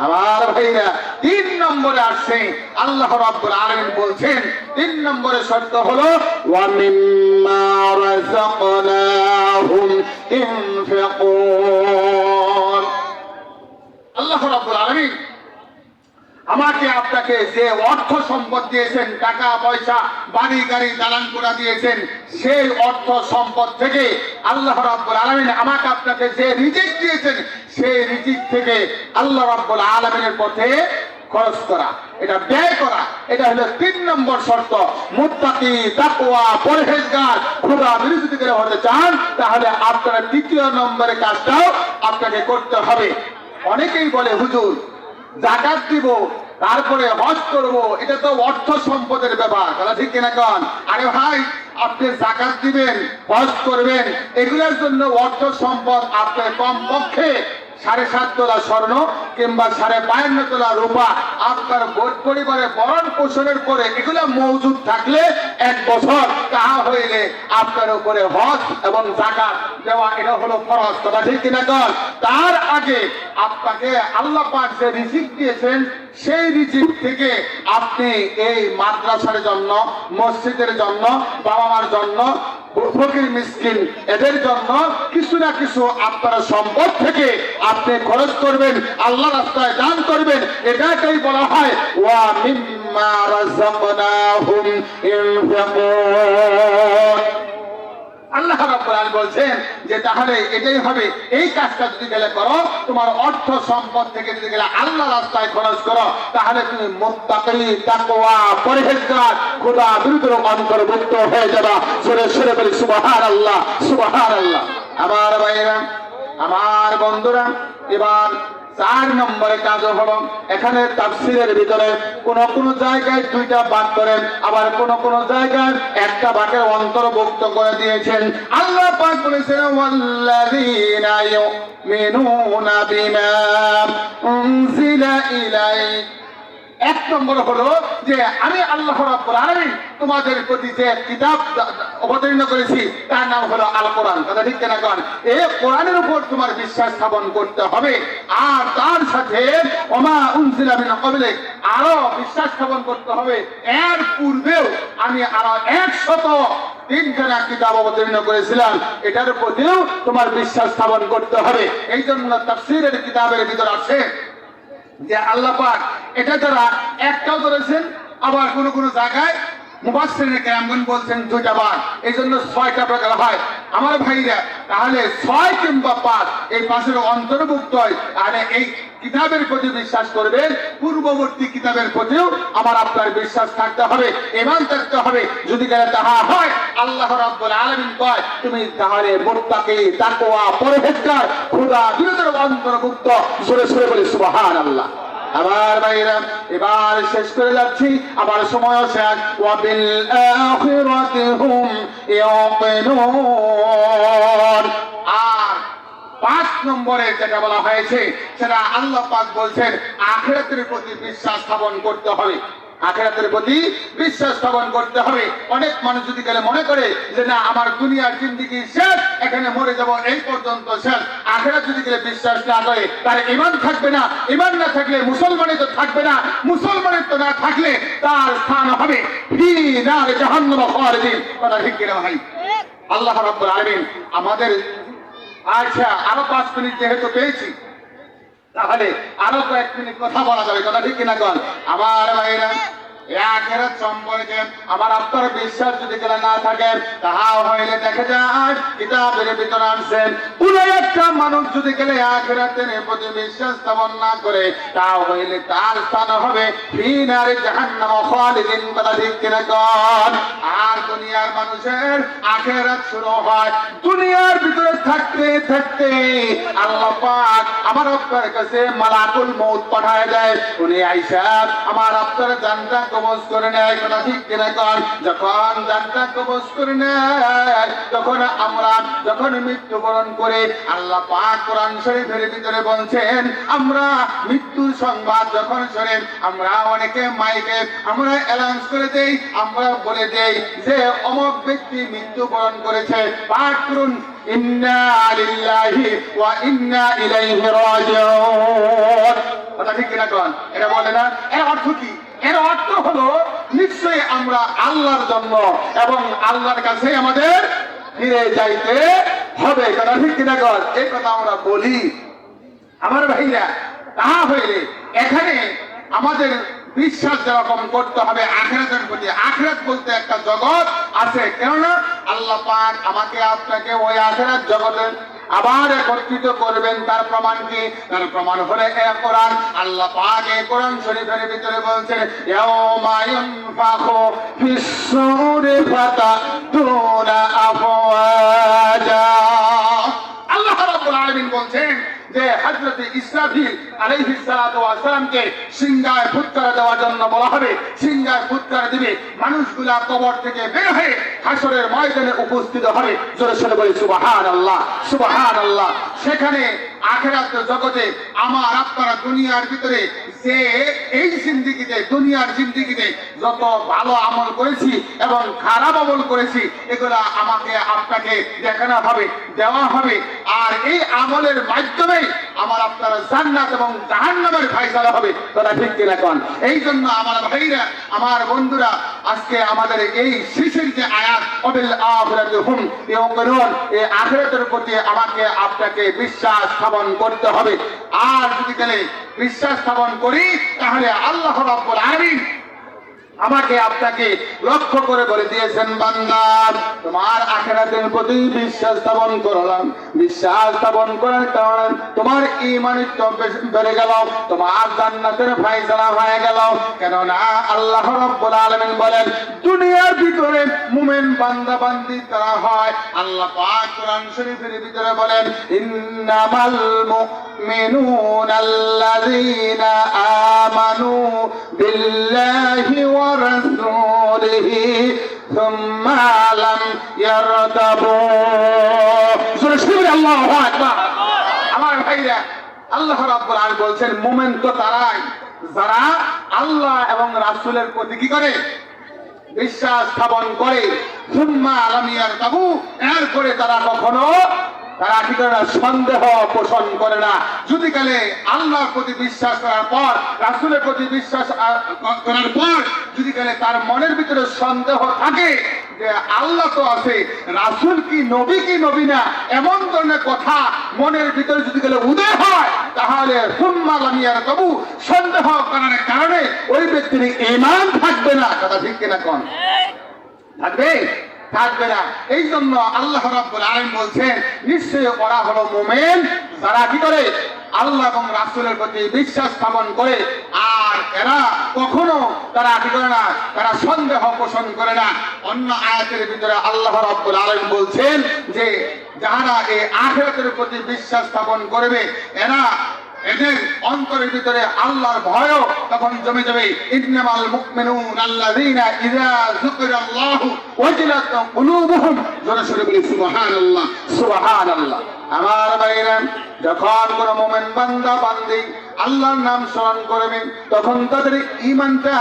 আমার ভাইরা 3 নম্বরে আসছে, আল্লাহ রাব্বুল আলামিন বলছেন 3 নম্বরের শর্ত হলো ওয়া মিম্মা রাযাকনাহুম ইনফিকুন। আল্লাহ রাব্বুল আলামিন আমাকে আপনাকে যে অর্থ সম্পদ দিয়েছেন, টাকা পয়সা, বাড়ি গাড়ি, দালান কোঠা দিয়েছেন, সেই অর্থ সম্পদ থেকে আল্লাহ রাব্বুল আলামিন আমাকে আপনাকে যে রিজিক দিয়েছেন, সেই রিজিক থেকে আল্লাহ রাব্বুল আলামিনের পথে খরচ করা, এটা ব্যয় করা। এটা হলো 3 নম্বর শর্ত। মুত্তাকি, তাকওয়া, পরহেজগার, খোদাভীরু যদি কেউ হতে চান, তাহলে আপনার 3য় নম্বরের কাজটাও আপনাকে করতে হবে। অনেকেই বলে হুজুর যাকাত দিব, তারপরে হজ করব, এটা তো অর্থ সম্পদের ব্যাপার। কথা ঠিক কিনা কন? আরে ভাই, আপনি যাকাত দিবেন, হজ করবেন, এগুলোর জন্য অর্থ সম্পদ আপনার কমপক্ষে 7.5 তোলা স্বর্ণ কিংবা 52.5 তোলা রূপা আপনার পরিবারে বরণ পোষণের পরে এগুলো মজুদ থাকলে 1 বছর, তাহা হইলে আপনার উপরে হজ এবং যাকাত দেওয়া এটা হলো ফরজ। কথা ঠিক কিনা কন? তার আগে আপনাকে আল্লাহ পাক যে রিজিক দিয়েছেন সেই রিজিক থেকে আপনি এই মাদ্রাসার জন্য, মসজিদের জন্য, বাবা মার জন্য, ফকির মিসকিন এদের জন্য কিছু না কিছু আপনার সম্পদ থেকে আপনি খরচ করবেন, আল্লাহ রাস্তায় দান করবেন। এটাকেই বলা হয় ওয়া মিম্মা রাযাকনাহুম ইনফাকুন। আল্লাহ রাব্বুল আলামিন বলছেন যে তাহলে এটাই হবে, এই কাজটা যদি গেলে করো, তোমার অর্থ সম্পদ থেকে যদি গেলে আল্লাহ রাস্তায় খরচ করো, তাহলে তুমি মুত্তাকি, তাকওয়া, পরহেজগার, খোদা বিরুদ্ধের অন্তর্ভুক্ত হয়ে যাবা। সরে সরে বলি সুবহানাল্লাহ, সুবহানাল্লাহ। আমার ভাইরা, আমার বন্ধুরা, এবার 4 নম্বরে কাজ হলো, এখানে তাফসীরের ভিতরে কোন জায়গায় 2টা ভাগ করেন, আবার কোন জায়গায় একটা ভাগের অন্তর্ভুক্ত করে দিয়েছেন। আল্লাহ পাক বলেছেন ওয়াল্লাযীনা ইউমিনুনা বিমা উনজিলা ইলাইক। 1 নম্বর হলো যে আমি আল্লাহ রাব্বুল আলামিন তোমাদের প্রতি যে কিতাব অবতীর্ণ করেছি তার নাম হলো আল কোরআন। কথা ঠিক কিনা কন? এই কোরআনের উপর তোমার বিশ্বাস স্থাপন করতে হবে। আর তার সাথে ওমা উনজিলা মিন ক্বাবলিক আরো বিশ্বাস স্থাপন করতে হবে, এর পূর্বেও আমি আরো 103খানা কিতাব অবতীর্ণ করেছিলাম, এটার প্রতিও তোমার বিশ্বাস স্থাপন করতে হবে। এই জন্য তাফসীরের কিতাবের ভিতর আছে যে আল্লাহ পাক এটা যারা একটাও ধরেছেন, আবার কোন জায়গায় মুফাসসিরিনে কেরামগণ বলছেন 2টা বার, এই জন্য 6টা প্রকার হয়। আমার ভাইরা, তাহলে 6 কিংবা 5 এই 5-এর অন্তর্ভুক্ত হয়। তাহলে এই কিতাবের প্রতি বিশ্বাস করবেন, পূর্ববর্তী কিতাবের প্রতিও আমার আপনার বিশ্বাস থাকতে হবে, ঈমান থাকতে হবে। যদি গেলে তাহা হয়, আল্লাহ রাব্বুল আলামিন কয় তুমি তাহলে মুত্তাকি, তাকওয়া, পরহেজগার, খোদা বিরুদ্ধের অন্তর্ভুক্ত। সরে সরে বলি সুবহানাল্লাহ। আমার ভাইরা, এবার শেষ করে যাচ্ছি, আবার সময় শেষ। ওয়া বিল আখিরাতি হুম ইউকিনুন। আর 5 নম্বরে যেটা বলা হয়েছে সেটা আল্লাহ পাক বলছেন আখিরাতের প্রতি বিশ্বাস স্থাপন করতে হবে। আখিরাতের প্রতি বিশ্বাস স্থাপন করতে হবে। অনেক মানুষ যদি গেলে মনে করে যে না আমার দুনিয়ার জিন্দেগি শেষ, এখানে মরে যাব, এই পর্যন্ত শেষ। আখিরাত যদি গেলে বিশ্বাস না করে তার ঈমান থাকবে না, ঈমান না থাকলে মুসলমানই তো থাকবে না, মুসলমানের তো না থাকলে তার স্থান হবে ফি নার জাহান্নাম খালিদিন। কথা ঠিক কিনা ভাই? আল্লাহ রাব্বুল আলামিন আমাদের আচ্ছা আরো 5 মিনিট যেহেতু পেয়েছি, তাহলে আরো কয়েক মিনিট কথা বলা যাবে। কথা ঠিক কিনা কন? আমার ভাইরা, আখিরাত সম্পর্কে আমার আপনার বিশ্বাস যদি গেলে না থাকে, তাহা হইলে দেখা যায় কিতাবের ভিতরে আনছেন কোন একটা মানুষ যদি গেলে আখিরাতের প্রতি বিশ্বাস স্থাপন না করে, তা হইলে তার স্থান হবে ফি নারে জাহান্নাম খালিদিন। কথা ঠিক কিনা কন? আর দুনিয়ার মানুষের আখিরাত শুরু হয় দুনিয়ার ভিতরে থাকতে থাকতে আল্লাহ পাক আমার আপনার কাছে মালাকুল মউত পাঠায় দেয়। উনি আইসা আমার আপনার জানটা কবজ করে নেয়। কথা ঠিক কিনা কন? যখন জানটা কবজ করে নেয়, তখন আমরা যখন মৃত্যুবরণ করে, আল্লাহ পাক কোরআন শরীফের ভিতরে বলছেন আমরা মৃত্যুর সংবাদ যখন শুনে, আমরা অনেকে মাইকে আমরা অ্যানাউন্স করে দেই, আমরা বলে দেই যে অমুক ব্যক্তি মৃত্যুবরণ করেছে, পাঠ করুন ইন্না লিল্লাহি ওয়া ইন্না ইলাইহি রাজিউন। কথা ঠিক কিনা কন? এটা বলে না? এর অর্থ কি? এর অর্থ হলো নিশ্চয়ই আমরা আল্লাহর জন্য এবং আল্লাহর কাছে আমাদের ফিরে যাইতে হবে। কথা ঠিক কিনা কর? এই কথা আমরা বলি। আমার ভাইরা, তা হইলে এখানে আমাদের বিশ্বাস যেরকম করতে হবে আখিরাতের প্রতি। আখিরাত বলতে একটা জগৎ আছে, কেননা আল্লাহ পাক আমাকে আপনাকে ওই আখিরাত জগতে আবার একত্রিত করবেন। তার প্রমাণ কি? তার প্রমাণ হলো এই কোরআন। আল্লাহ পাক এই কোরআন শরীফের ভিতরে বলছেন ইয়াউমা ইউনফাখু ফিস-সূরি ফাতাতুনা আফওয়াজা। আল্লাহ রাব্বুল আলামিন বলছেন যে হযরত ইসরাফিল আলাইহিস সালাতু ওয়াস সালামকে সিংহায় ফুৎকার দেওয়ার জন্য বলা হবে। সিংহায় ফুৎকার দিবে, মানুষগুলা কবর থেকে বের হয়ে হাসরের ময়দানে উপস্থিত হবে। জোরে সরে বলি সুবহানাল্লাহ, সুবহানাল্লাহ। সেখানে আখিরাত জগতে আমার আপনারা দুনিয়ার ভিতরে যে এই জিন্দেগিতে দুনিয়ার জিন্দেগিতে যত ভালো আমল করেছি এবং খারাপ আমল করেছি এগুলা আমাকে আপনাকে দেখানো হবে, দেওয়া হবে। আর এই আমলের মাধ্যমে আমার আপনারা জান্নাত এবং জাহান্নামের ফায়সালা হবে। কথা ঠিক কিনা কোন? এই জন্য আমার ভাইরা, আমার বন্ধুরা, আজকে আমাদের এই শেষের যে আয়াত অবিল আখিরাতি হুম ইউকিনুন, এই আখিরাতের প্রতি আমাকে আপনাকে বিশ্বাস স্থাপন করতে হবে। আর যদি গেলে বিশ্বাস স্থাপন করি তাহলে আল্লাহ রাব্বুল আলামিন আমাকে আপনাকে লক্ষ্য করে বলে দিয়েছেন, বান্দা তোমার আখিরাতের প্রতি বিশ্বাস স্থাপন করলাম, বিশ্বাস স্থাপন করার কারণে তোমার ঈমানিত্ব বেড়ে গেল, তোমার জান্নাতের ফায়সালা হয়ে গেল। কেননা আল্লাহ রাব্বুল আলামিন বলেন দুনিয়ার ভিতরে মুমিন বান্দা বান্দি তারা হয়, আল্লাহ পাক কোরআন শরীফের ভিতরে বলেন ইন্নামাল মুমিনুনা আল্লাযীনা আমানু বিল্লাহি ওয়া রাসূলিহি সুম্মা লাম ইয়ারতাবু। আল্লাহু আকবার। আমার ভাইরা, আল্লাহ রাব্বুল আলামিন বলছেন মুমিন তো তারাই যারা আল্লাহ এবং রাসূলের প্রতি কি করে? বিশ্বাস স্থাপন করে। সুম্মা লাম ইয়ারতাবু, এরপরে তারা কখনো তারা কি করে না? সন্দেহ পোষণ করে না। যদি কালে আল্লাহর প্রতি বিশ্বাস করার পর, রাসূলের প্রতি বিশ্বাস করার পর যদি কালে তার মনের ভিতরে সন্দেহ থাকে যে আল্লাহ তো আছে, রাসূল কি নবী কি নবী না, এমন ধরনের কথা মনের ভিতরে যদি কালে উদয় হয়, তাহলে সুম্মা লাম ইয়ারতাবু, সন্দেহ করার কারণে ওই ব্যক্তির ঈমান থাকবে না। কথা ঠিক কিনা কোন? থাকবে? থাকবে না। এই জন্য আল্লাহ রাব্বুল আলামিন বলছেন নিশ্চয়ই ওরা হলো মুমিন যারা কি করে? আল্লাহ এবং রাসূলের প্রতি বিশ্বাস স্থাপন করে। আর এরা কখনো তারা কি করে না? তারা সন্দেহ পোষণ করে না। অন্য আয়াতের ভিতরে আল্লাহ রাব্বুল আলামিন বলছেন যে যারা এই আখিরাতের প্রতি বিশ্বাস স্থাপন করবে এরা এদের অন্তরের ভিতরে আল্লাহর ভয় তখন জমে যাবে। ইন্নামাল মুমিনুনা আল্লাযীনা ইযা যুকিরাল্লাহু ওয়াজিলাত কুলুবুহুম। জোরে সোরে বলি সুবহানাল্লাহ, সুবহানাল্লাহ। আমার ভাইরা, যখন কোন মুমিন বান্দা বান্দি আল্লাহর নাম স্মরণ করবে তখন তাদের ঈমানটা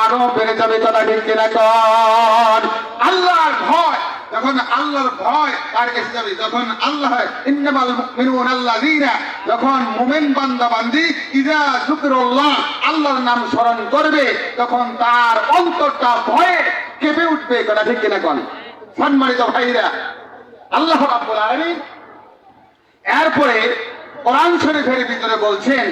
আরো বেড়ে যাবে। কথা ঠিক কিনা কোন? আল্লাহর ভয়, যখন আল্লাহর ভয় তার কাছে যাবে, যখন আল্লাহ ইন্নামাল মুমিনুনা আল্লাযীনা, যখন মুমিন বান্দা বান্দি ইযা যুকিরাল্লাহ আল্লাহর নাম স্মরণ করবে তখন তার অন্তরটা ভয়ে কেঁপে উঠবে। কথা ঠিক কিনা কোন? সম্মানিত ভাইরা, আল্লাহ রাব্বুল আলামিন এরপরে কোরআন শরীফের ভিতরে বলছেন,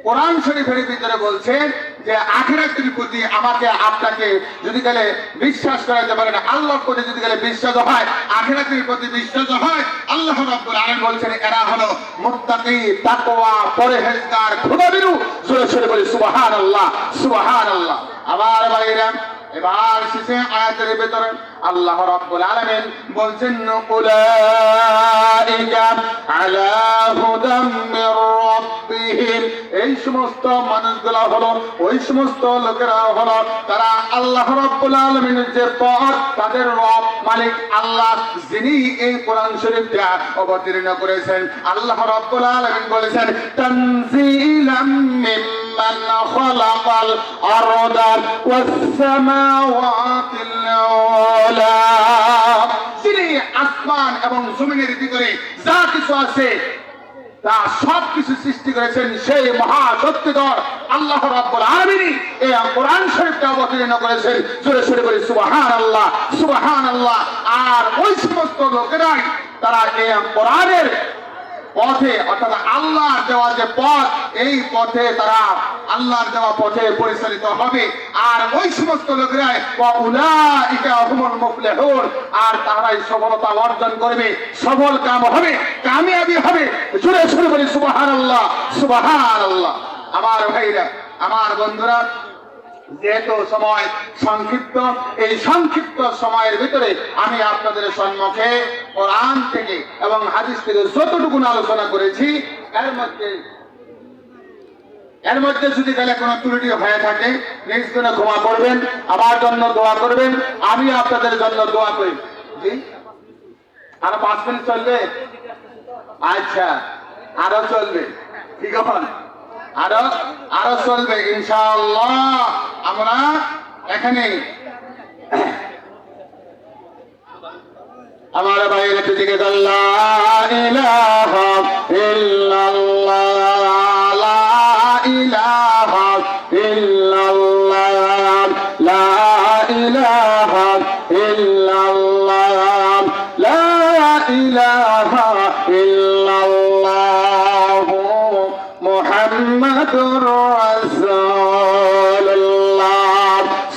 কোরআন শরীফের ভিতরে বলছেন যে আখিরাতের প্রতি আমাকে আপনাকে যদি গেলে বিশ্বাস করাতে পারেন, আল্লাহর প্রতি যদি গেলে বিশ্বাস হয়, আখিরাতের প্রতি বিশ্বাস হয়, আল্লাহ রাব্বুল আলামিন বলছেন এরা হলো মুত্তাকি, তাকওয়া, পরহেজগার, খোদাভীরু। জোরে সোরে বলি সুবহানাল্লাহ, সুবহানাল্লাহ। আমার ভাইরা, এবার শেষে আয়াতের ভিতরে আল্লাহ রাব্বুল আলামিন বলছেন উলাইকা আলা হুদাম মির রাব্বিহিম, এই সমস্ত মানুষগুলো হলো, ওই সমস্ত লোকেরা হলো তারা আল্লাহ রাব্বুল আলামিনের যে পথ, তাদের রব মালিক আল্লাহ যিনি এই কোরআন শরীফটা অবতীর্ণ করেছেন। আল্লাহ রাব্বুল আলামিন বলেছেন তানজিলাম মিম্মান খালাকাল আরদা ওয়াস সামাওয়াতিল উলা, যিনি আসমান এবং জমিনের ভিতরে যা কিছু আছে তা সব কিছু সৃষ্টি করেছেন সেই মহা শক্তিধর আল্লাহ রাব্বুল আলামিন এই কোরআন শরীফটা অবতীর্ণ করেছেন। জোরে সোরে বলি সুবহানাল্লাহ, সুবহানাল্লাহ। আর ওই সমস্ত লোকেরাই তারা এই কোরআনের পথে, অর্থাৎ আল্লাহর দেওয়া যে পথ, এই পথে তারা আল্লাহর দেওয়া পথে পরিচালিত হবে। আর ওই সমস্ত লোকেরাই উলাইকা হুমুল মুফলিহুন, আর তারাই সফলতা অর্জন করবে, সফল কাম হবে, কামিয়াবি হবে। জোরে সোরে বলি সুবহানাল্লাহ, সুবহানাল্লাহ। আমার ভাইরা, আমার বন্ধুরা, যেহেতু সময় সংক্ষিপ্ত, এই সংক্ষিপ্ত সময়ের ভিতরে আমি আপনাদের সম্মুখে কোরআন থেকে এবং হাদিস থেকে যতটুকু আলোচনা করেছি এর মধ্যে যদি তাহলে কোনো ত্রুটি হয়ে থাকে প্লিজ কোনো ক্ষমা করবেন, আমার জন্য দোয়া করবেন, আমি আপনাদের জন্য দোয়া করি। জি, আর 5 মিনিট চলবে? আচ্ছা, আরো চলবে, ঠিক আছে? আরো আরো চলবে ইনশাআল্লাহ। আমরা এখানে আমার বাইরে থেকে লা ইলাহা ইল্লাল্লাহ, লা ইলাহা ইল্লাল্লাহ, লা ইলাহা ইল্লাল্লাহ, লা ইলাহা ইল্লাল্লাহ মুহাম্মাদুর রাসূলুল্লাহ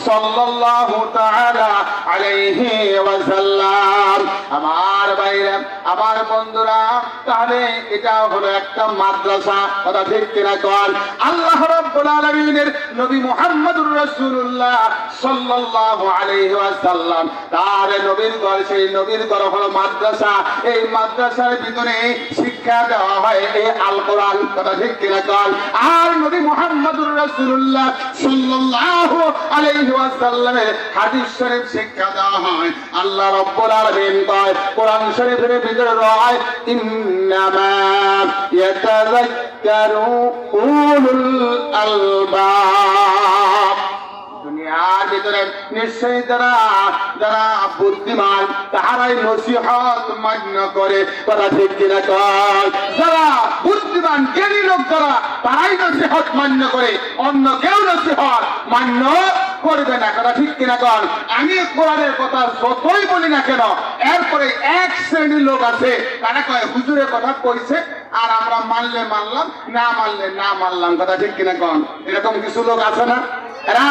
সাল্লাল্লাহু তাআলা আলাইহি ওয়াসাল্লাম। আমার ভাইরা, আমার বন্ধুরা, তাহলে এটা হলো একটা মাদ্রাসা, কথা ঠিক কিনা কর? আল্লাহ রাব্বুল আলামিনের নবী মুহাম্মদুর রাসূলুল্লাহ সাল্লাল্লাহু আলাইহি ওয়াসাল্লাম, তার নবীর ঘর, সেই নবীর ঘর হলো মাদ্রাসা। এই মাদ্রাসার ভিতরে শিক্ষা দেওয়া হয় এই আল কোরআন, কথা ঠিক কিনা কর? আর নবী মুহাম্মদুর রাসূলুল্লাহ সাল্লাল্লাহু আলাইহি ওয়াসাল্লামের হাদিস শরীফ শিক্ষা দেওয়া হয়। আল্লাহ রাব্বুল আলামিন কয় কোরআন শরীফের ভিতরে রয় ইন্নামা ইয়াতাযাক্কারু উলুল আলবাব। দুনিয়ার ভিতরে নিশ্চয়ই যারা বুদ্ধিমান তাহারাই নসিহত মান্য করে, কথা ঠিক কিনা কর? যারা বুদ্ধিমান জ্ঞানী লোক যারা, তারাই নসিহত মান্য করে, অন্য কেউ নসিহত মান্য করবে না, কথা ঠিক কিনা কর? আমি কোরআনের কথা যতই বলি না কেন, এরপরে এক শ্রেণীর লোক আছে, তারা কয় হুজুরের কথা কইছে আর আমরা মানলে মানলাম, না মানলে না মানলাম, কথা ঠিক কিনা কর? এরকম কিছু লোক আছে না? এরা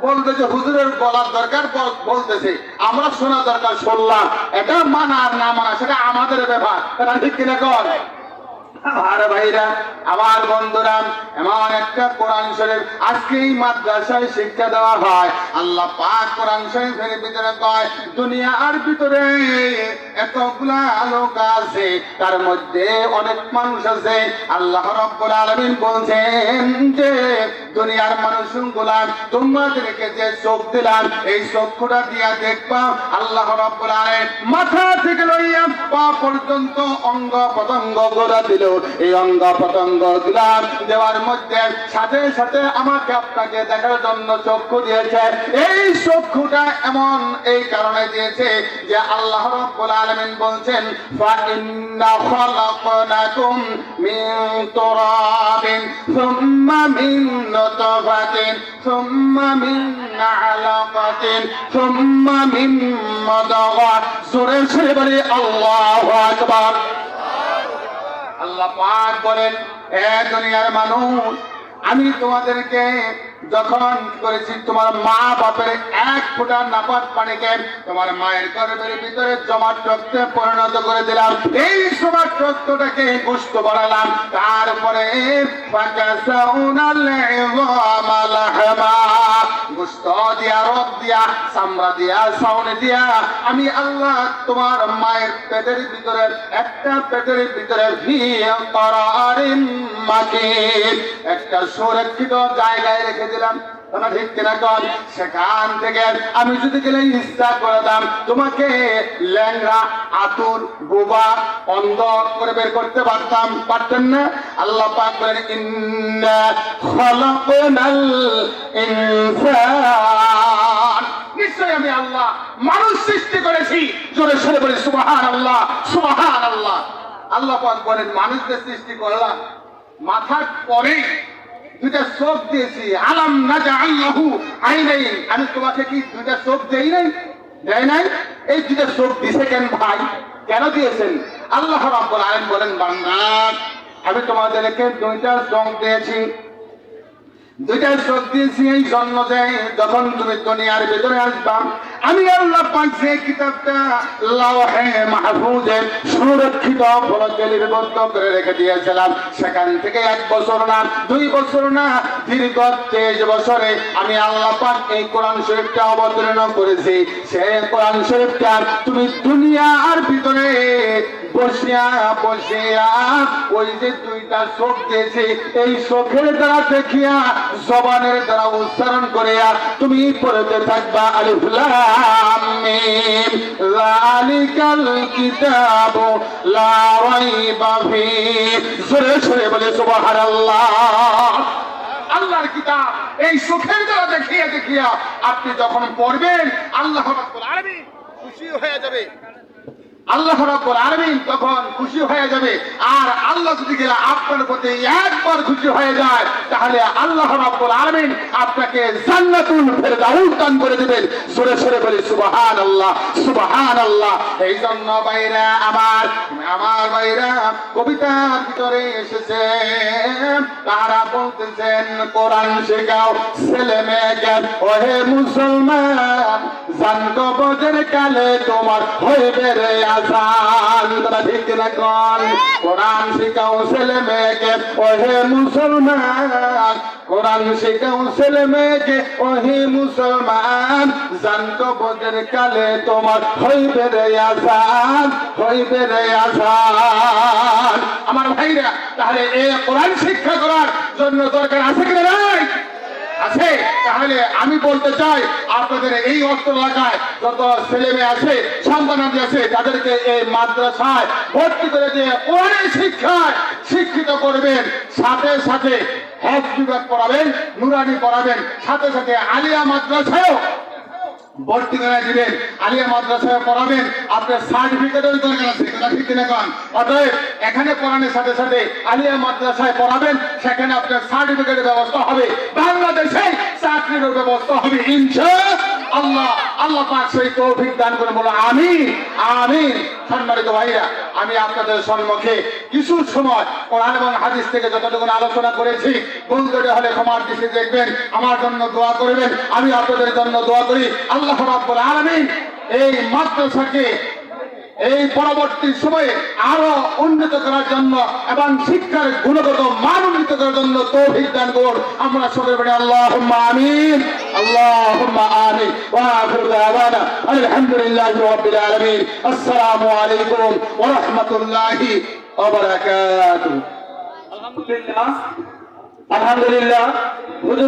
বলতেছে হুজুরের বলার দরকার, বলতেছে আমরা শোনা দরকার, শুনলাম। এটা মানা আর না মানা সেটা আমাদের ব্যাপার, এটা ঠিক কিনা কর? আমার ভাইরা, আমার বন্ধুরা, এমন একটা কোরআন শরীফ আজকে এই মাদ্রাসায় শিক্ষা দেওয়া হয়। আল্লাহ পাক কোরআন শরীফের ভিতরে কয় দুনিয়ার ভিতরে এতগুলা লোক আছে, তার মধ্যে অনেক মানুষ আছে। আল্লাহ রাব্বুল আলামিন বলছেন যে দুনিয়ার মানুষগুলা তোমাদেরকে যে চোখ দিলাম, এই চক্ষুটা দিয়া দেখবা। আল্লাহ রাব্বুল আলামিন মাথা থেকে লইয়া পা পর্যন্ত অঙ্গ প্রত্যঙ্গ গোড়া দিল। এই অঙ্গ প্রত্যঙ্গ দিলাম দেওয়ার মধ্যে সাথে সাথে আমাকে আপনাকে দেখার জন্য চক্ষু দিয়েছে। এই চক্ষুটা এমন এই কারণে দিয়েছে যে আল্লাহ রাব্বুল আলামিন বলছেন ফা ইন্না খালাকনাকুম মিন তুরাবিন সুম্মা মিন নুতফাতিন সুম্মা মিন আলাকাতিন সুম্মা মিন মাদগা। সূরা শরীফ বলি আল্লাহু আকবার। আল্লাহ পাক বলেন এ দুনিয়ার মানুষ, আমি তোমাদেরকে যখন করেছি তোমার মা বাপের এক ফোঁটা নাপাক পানিকে তোমার মায়ের গর্ভের ভিতরে জমাট রক্তে পরিণত করে দিলাম। এই জমাট রক্তটাকে গোশত বানালাম, তারপরে গোশত দিয়া, রক দিয়া, চামড়া দিয়া, চাউনি দিয়া আমি আল্লাহ তোমার মায়ের পেটের ভিতরে একটা সুরক্ষিত জায়গায় রেখে দিলাম, ঠিক কিনা কর? সেখান থেকে আমি যদি গেলে ইচ্ছা করে দাম তোমাকে ল্যাংড়া, আতুর, বোবা, অন্ধ করে বের করতে পারতেন না। আল্লাহ পাক বলেন ইন্না খালাকনাল ইনসান, নিশ্চয় আমি আল্লাহ মানুষ সৃষ্টি করেছি। জোরে সরে বলি সুবহানাল্লাহ, সুবহানাল্লাহ। আল্লাহ পাক বলেন মানুষকে সৃষ্টি করলাম, মাথার পরে দুইটা চোখ দিয়েছি। আলাম নাজআল লাহু আইনাইন, আমি তোমাকে কি দুইটা চোখ দেই নাই? দেয় নাই? এই দুইটা চোখ দিছে কেন ভাই? কেন দিয়েছেন? আল্লাহ রাব্বুল আলামিন বলেন বান্দা, আমি তোমাদেরকে দুইটা চোখ দিয়েছি। দুইটা চোখ দিয়েছি এই জন্য যে যখন তুমি দুনিয়ার ভিতরে আসবা, আমি আল্লাহ পাক যে কিতাবটা লাওহে মাহফুজে সুরক্ষিত ফলকে লিপিবদ্ধ করে রেখে দিয়েছিলাম, সেখান থেকে 1 বছর না, 2 বছর না, দীর্ঘ 23 বছরে আমি আল্লাহ পাক এই কোরআন শরীফটা অবতীর্ণ করেছি। সেই কোরআন শরীফটা তুমি দুনিয়ার ভিতরে বসিয়া ওই যে 2 দুইটা চোখ দিয়েছি, এই চোখের দ্বারা দেখিয়া জবানের দ্বারা উচ্চারণ করিয়া তুমি পড়তে থাকবা আলিফ লাম মিম যালিকাল কিতাবু লা রাইবা ফীহি। জোরে জোরে বলে সুবহানাল্লাহ। আল্লাহর কিতাব এই চোখের দ্বারা দেখিয়া দেখিয়া আপনি যখন পড়বেন আল্লাহ রাব্বুল আলামিন খুশি হয়ে যাবে। আল্লাহ রাব্বুল আলামিন তখন খুশি হয়ে যাবে। আর আল্লাহ যদি গেলে আপনার প্রতি একবার খুশি হয়ে যায় তাহলে আল্লাহ রাব্বুল আলামিন আপনাকে জান্নাতুল ফেরদাউস দান করে দিবেন। সরে সরে বলি সুবহানাল্লাহ সুবহানাল্লাহ। এই জন্য ভাইরা আমার ভাইরা কবিতার ভিতরে এসেছে, তারা বলতেছেন কোরআন শেখাও ছেলে মেয়েকে, ওহে মুসলমান জান কবজের কালে তোমার হইবে রে আসান। তারা ঠিক না কোন? কোরআন শেখাও ছেলে মেয়েকে, ওহে মুসলমান কোরআন শেখাও ছেলে মেয়েকে, ওহে মুসলমান জান কবজের কালে তোমার হইবে রে আসান, হইবে রে আসান। আমার ভাইরা, তাহলে এই কোরআন শিক্ষা করার জন্য দরকার আছে কিনা? নাই আছে। তাহলে আমি বলতে চাই আপনাদের এই অস্ত্র এলাকায় যত ছেলে মেয়ে আছে, সন্তানাদি আছে, তাদেরকে এই মাদ্রাসায় ভর্তি করে দিয়ে কোরআনের শিক্ষায় শিক্ষিত করবেন। সাথে সাথে হজ বিভাগ পড়াবেন, নুরানি পড়াবেন, সাথে সাথে আলিয়া মাদ্রাসায়ও ভর্তি করে দিবেন, আলিয়া মাদ্রাসায় পড়াবেন। আপনার সার্টিফিকেটের দরকার আছে, কথা ঠিক কিনা কোন? অতএব এখানে পড়ানোর সাথে সাথে আলিয়া মাদ্রাসায় পড়াবেন, সেখানে আপনার সার্টিফিকেটের ব্যবস্থা হবে, বাংলাদেশে চাকরির ব্যবস্থা হবে ইনশাআল্লাহ। আল্লাহ পাক সেই তৌফিক দান করে বলো আমিন আমিন। সম্মানিত ভাইরা, আমি আপনাদের সম্মুখে কিছু সময় কোরআন এবং হাদিস থেকে যতটুকু আলোচনা করেছি, ভুল ত্রুটি হলে ক্ষমার দৃষ্টিতে দেখবেন, আমার জন্য দোয়া করবেন, আমি আপনাদের জন্য দোয়া করি। আল্লাহ রাব্বুল আলামিন এই মাদ্রাসাকে এই পরবর্তী সময়ে আরো উন্নত করার জন্য এবং শিক্ষার গুণগত মান উন্নত করার জন্য তৌফিক দান করুন। আমরা সকলে বলি আল্লাহুম্মা আমিন আল্লাহুম্মা আমিন। ওয়া আখিরু দাওয়ানা আলহামদুলিল্লাহি রাব্বিল আলামিন। আসসালামু আলাইকুম ওয়া রাহমাতুল্লাহি ওয়া বারাকাতুহু। আলহামদুলিল্লাহ। হুজুর